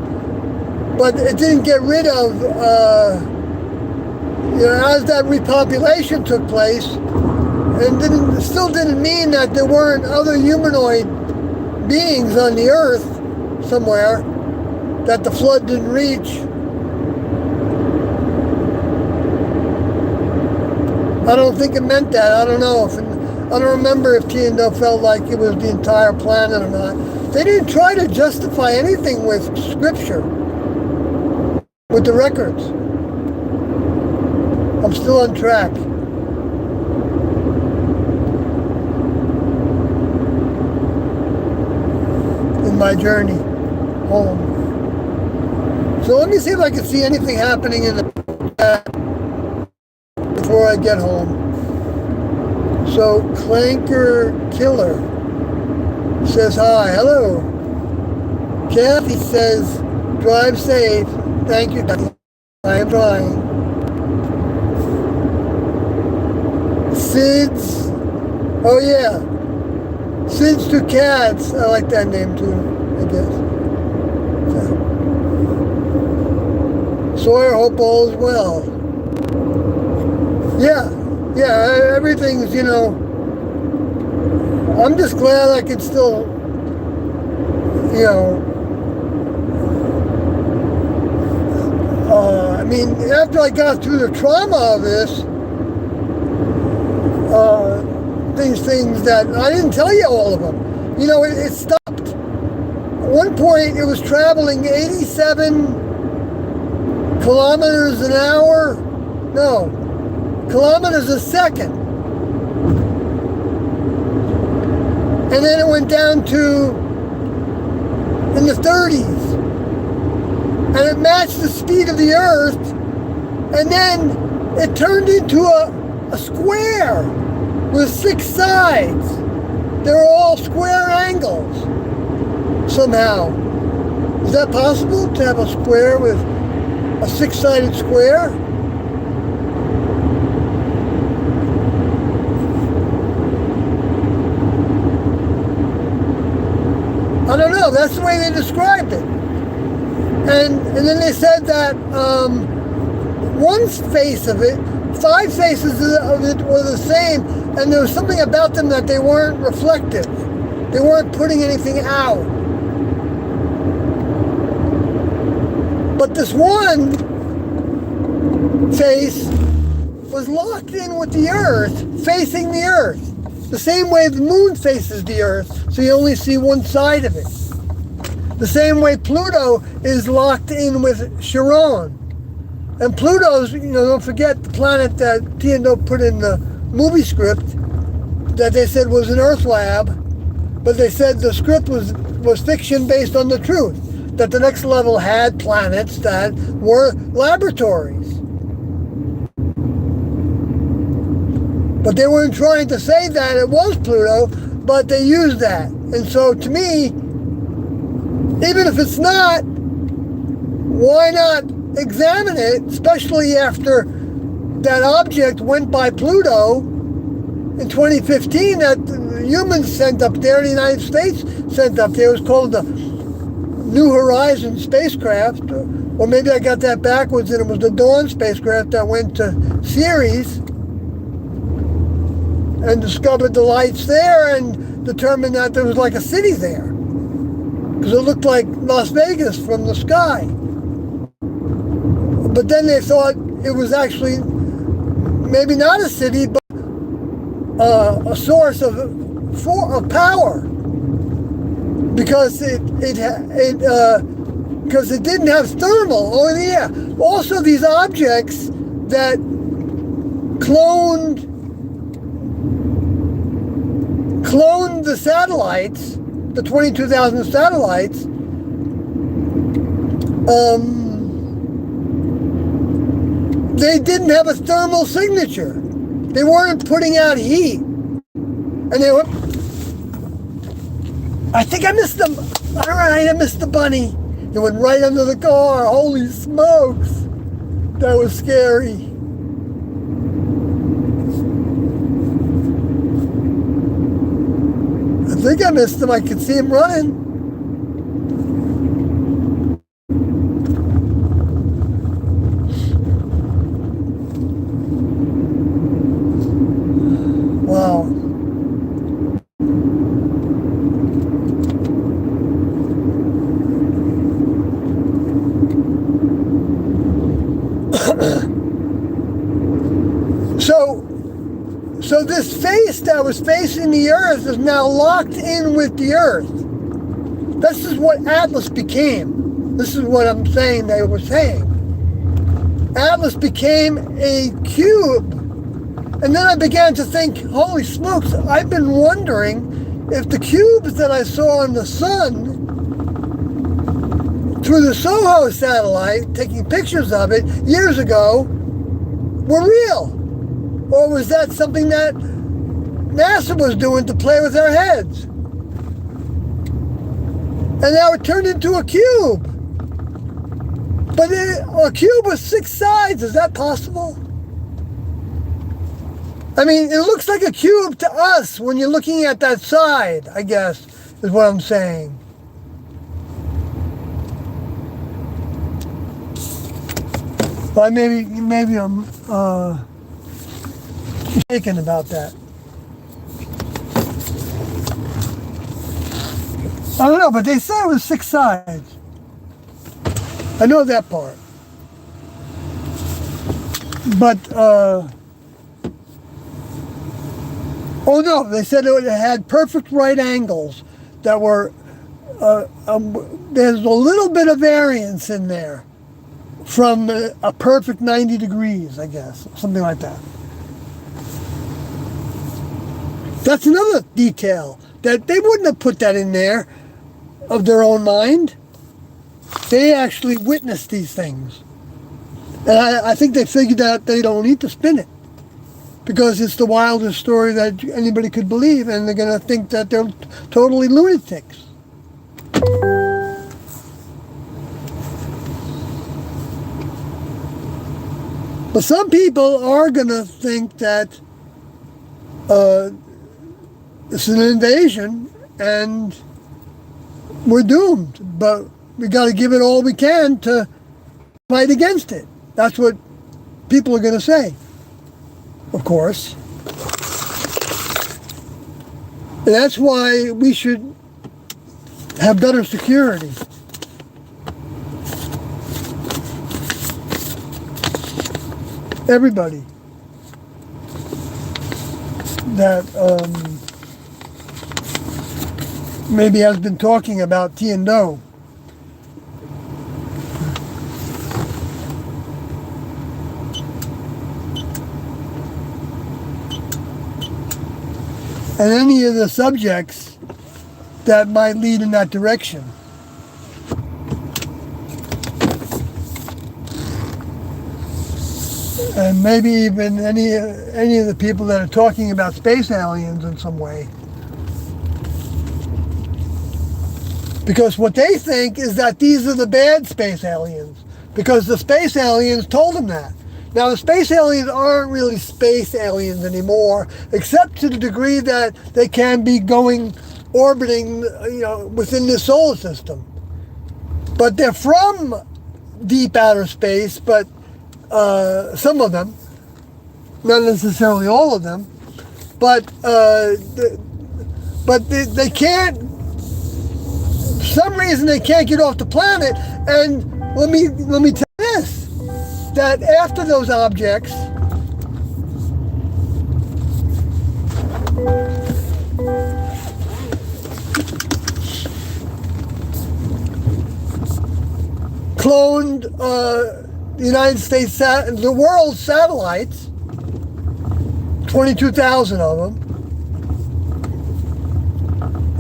But it didn't get rid of, as that repopulation took place, and still didn't mean that there weren't other humanoid beings on the Earth somewhere that the flood didn't reach. I don't think it meant that. I don't know. I don't remember if Tiendo felt like it was the entire planet or not. They didn't try to justify anything with scripture, with the records. I'm still on track. In my journey home. So let me see if I can see anything happening in the before I get home. So Clanker Killer says hi. Hello. Kathy says drive safe. Thank you, Kathy. I am trying. Sid's, oh yeah, Sid's to Cats. I like that name too, I guess. So. Sawyer, hope all is well. Yeah, everything's, I'm just glad I can still, mean, after I got through the trauma of this, these things that I didn't tell you all of them. You know, it stopped. At one point, it was traveling 87 kilometers an hour. No, kilometers a second. And then it went down to in the 30s. And it matched the speed of the Earth. And then it turned into a square with 6 sides. They're all square angles somehow. Is that possible to have a square with a 6-sided square? I don't know. That's the way they described it. And then they said that one face of it, 5 faces of it were the same, and there was something about them that they weren't reflective. They weren't putting anything out. But this one face was locked in with the Earth, facing the Earth. The same way the moon faces the Earth, so you only see one side of it. The same way Pluto is locked in with Charon. And Pluto's, don't forget the planet that Tiendo put in the movie script that they said was an Earth lab, but they said the script was fiction based on the truth, that the next level had planets that were laboratories. But they weren't trying to say that it was Pluto, but they used that. And so to me, even if it's not, why not examine it, especially after that object went by Pluto in 2015 that humans sent up there, the United States sent up there. It was called the New Horizons spacecraft, or maybe I got that backwards and it was the Dawn spacecraft that went to Ceres and discovered the lights there and determined that there was like a city there. Because it looked like Las Vegas from the sky. But then they thought it was actually maybe not a city, but a source of power. Because it didn't have thermal. Oh yeah. Also these objects that cloned the satellites, the 22,000 satellites, they didn't have a thermal signature. They weren't putting out heat. And they were, I think I missed them. All right, I missed the bunny. It went right under the car. Holy smokes. That was scary. I think I missed him. I could see him running. Wow. So this face that was facing the Earth is now locked in with the Earth. This is what Atlas became. This is what I'm saying they were saying. Atlas became a cube. And then I began to think, holy smokes, I've been wondering if the cubes that I saw in the sun through the SOHO satellite, taking pictures of it years ago, were real. Or was that something that NASA was doing to play with our heads? And now it turned into a cube. But a cube with 6 sides, is that possible? I mean, it looks like a cube to us when you're looking at that side, I guess, is what I'm saying. But maybe I'm mistaken about that. I don't know, but they said it was 6 sides. I know that part. But oh no, they said it had perfect right angles that were. There's a little bit of variance in there from a perfect 90 degrees, I guess, something like that. That's another detail that they wouldn't have put that in there of their own mind. They actually witnessed these things. And I think they figured out they don't need to spin it because it's the wildest story that anybody could believe, and they're going to think that they're totally lunatics. But some people are going to think that it's an invasion and we're doomed. But we got to give it all we can to fight against it. That's what people are going to say, of course. And that's why we should have better security. Everybody that maybe has been talking about Tiandou. And any of the subjects that might lead in that direction. And maybe even any of the people that are talking about space aliens in some way. Because what they think is that these are the bad space aliens. Because the space aliens told them that. Now, the space aliens aren't really space aliens anymore, except to the degree that they can be orbiting, within the solar system. But they're from deep outer space, but some of them, not necessarily all of them, but they can't. For some reason, they can't get off the planet. And let me tell you this: that after those objects cloned the United States, the world's satellites, 22,000 of them,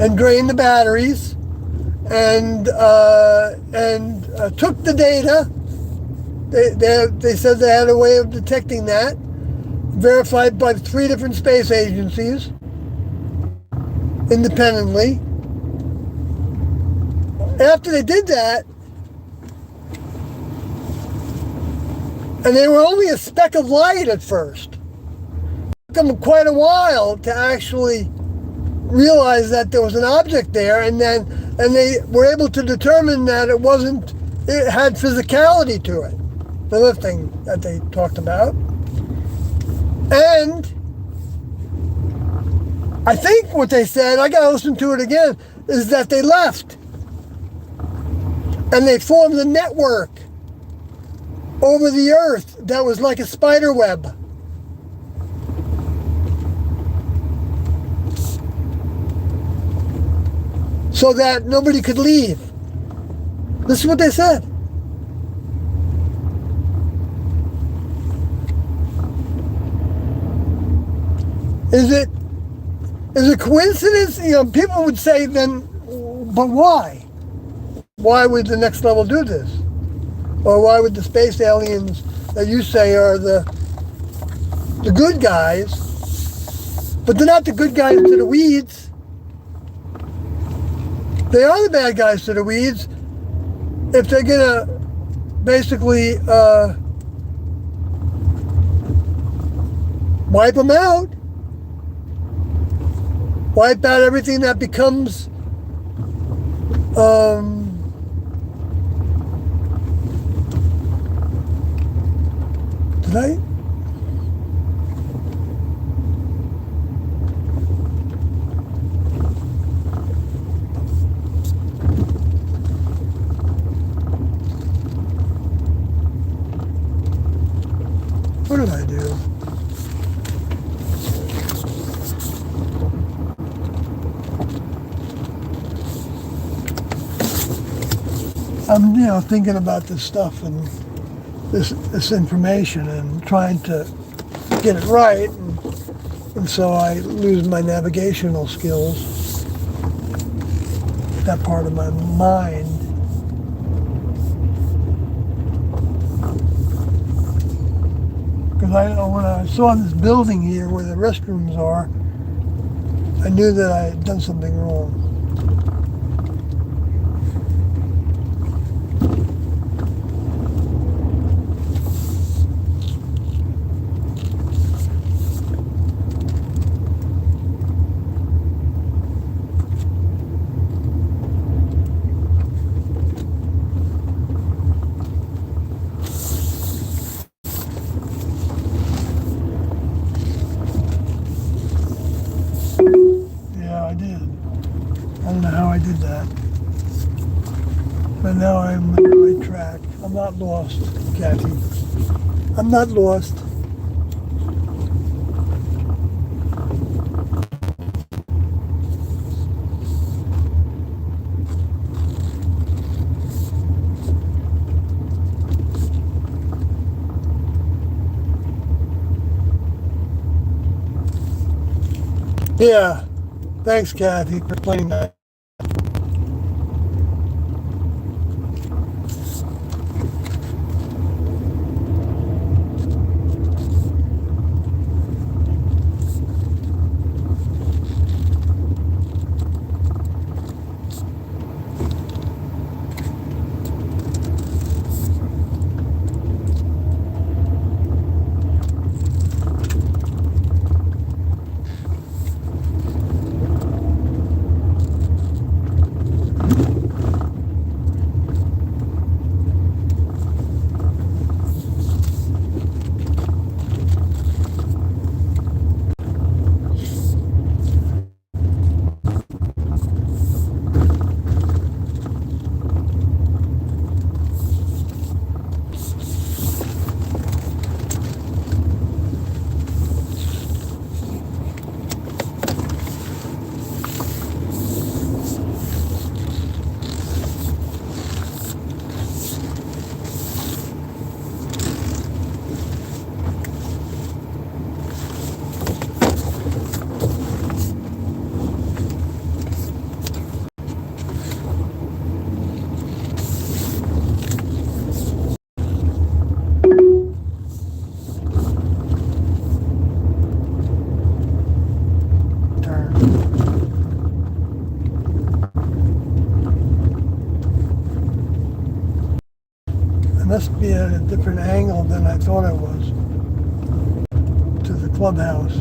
and drained the batteries, and took the data. They said they had a way of detecting that, verified by 3 different space agencies, independently. After they did that, and they were only a speck of light at first. It took them quite a while to actually realize that there was an object there, and they were able to determine that it had physicality to it. The other thing that they talked about. And I think what they said, I gotta listen to it again, is that they left. And they formed a network over the earth that was like a spider web. So that nobody could leave. This is what they said. Is it coincidence? People would say then, but why? Why would the Next Level do this? Or why would the space aliens that you say are the good guys, but they're not the good guys to the weeds. They are the bad guys to the weeds if they're gonna basically wipe them out. Wipe out everything that becomes tonight. What I do. I'm, thinking about this stuff and this information and trying to get it right, and so I lose my navigational skills. That part of my mind. Because when I saw this building here where the restrooms are, I knew that I had done something wrong. I did. I don't know how I did that. But now I'm on the right track. I'm not lost, Kathy. I'm not lost. Yeah. Thanks, Kathy, for playing that. Must be at a different angle than I thought I was to the clubhouse.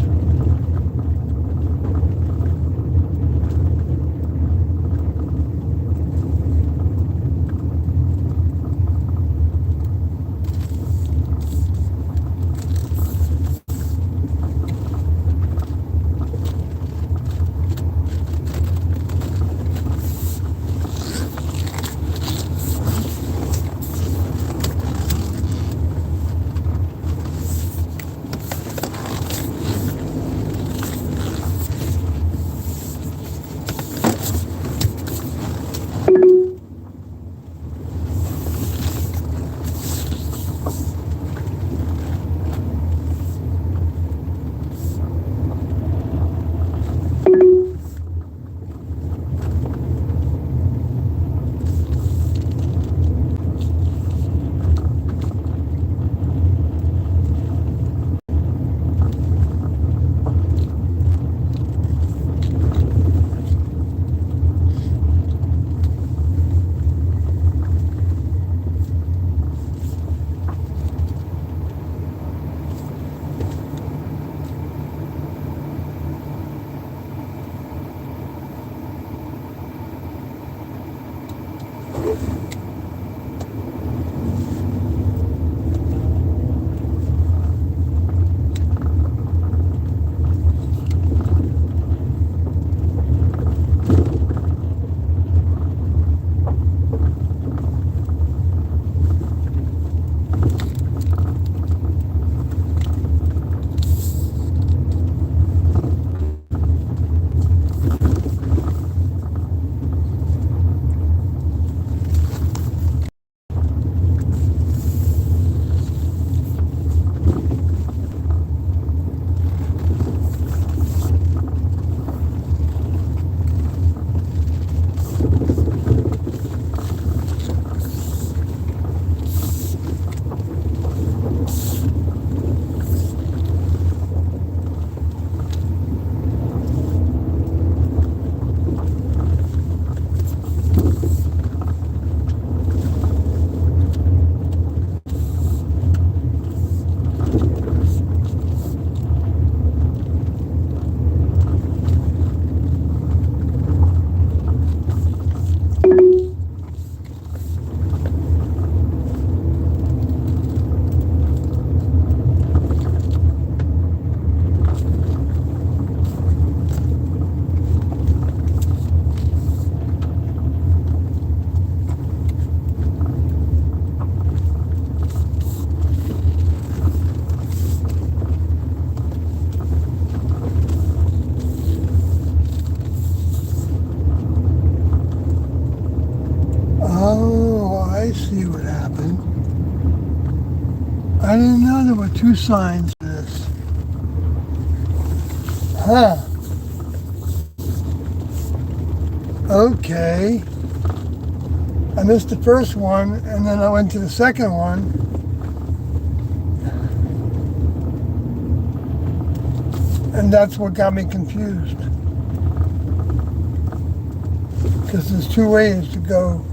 I see what happened. I didn't know there were two signs for this. Huh. Okay. I missed the first one, and then I went to the second one. And that's what got me confused. Because there's two ways to go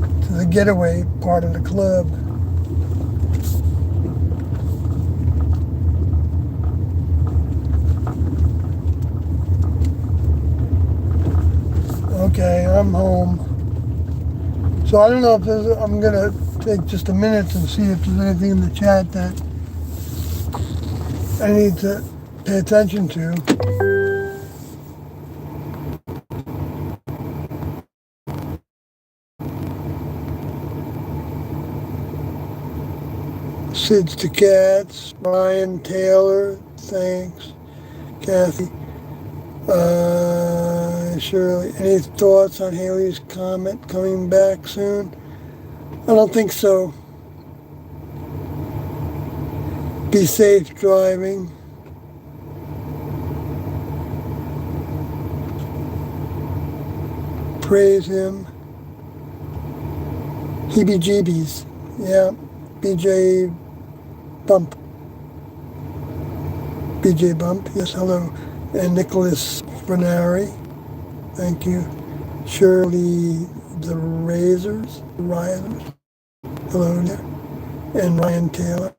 to the getaway part of the club. Okay, I'm home. So I don't know if I'm gonna take just a minute and see if there's anything in the chat that I need to pay attention to. Sid's to Cats, Brian Taylor, thanks. Kathy. Shirley, any thoughts on Haley's comment coming back soon? I don't think so. Be safe driving. Praise him. Heebie-jeebies. Yeah. BJ Bump. BJ Bump, yes, hello. And Nicholas Bernari, thank you. Shirley the Risers, hello there. And Ryan Taylor.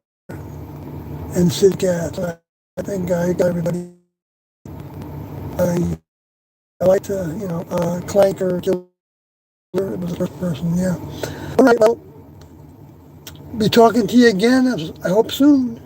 And Sid Katz. I think I got everybody. I like to, Clanker, Killer, it was the first person, yeah. All right, well, be talking to you again, I hope soon.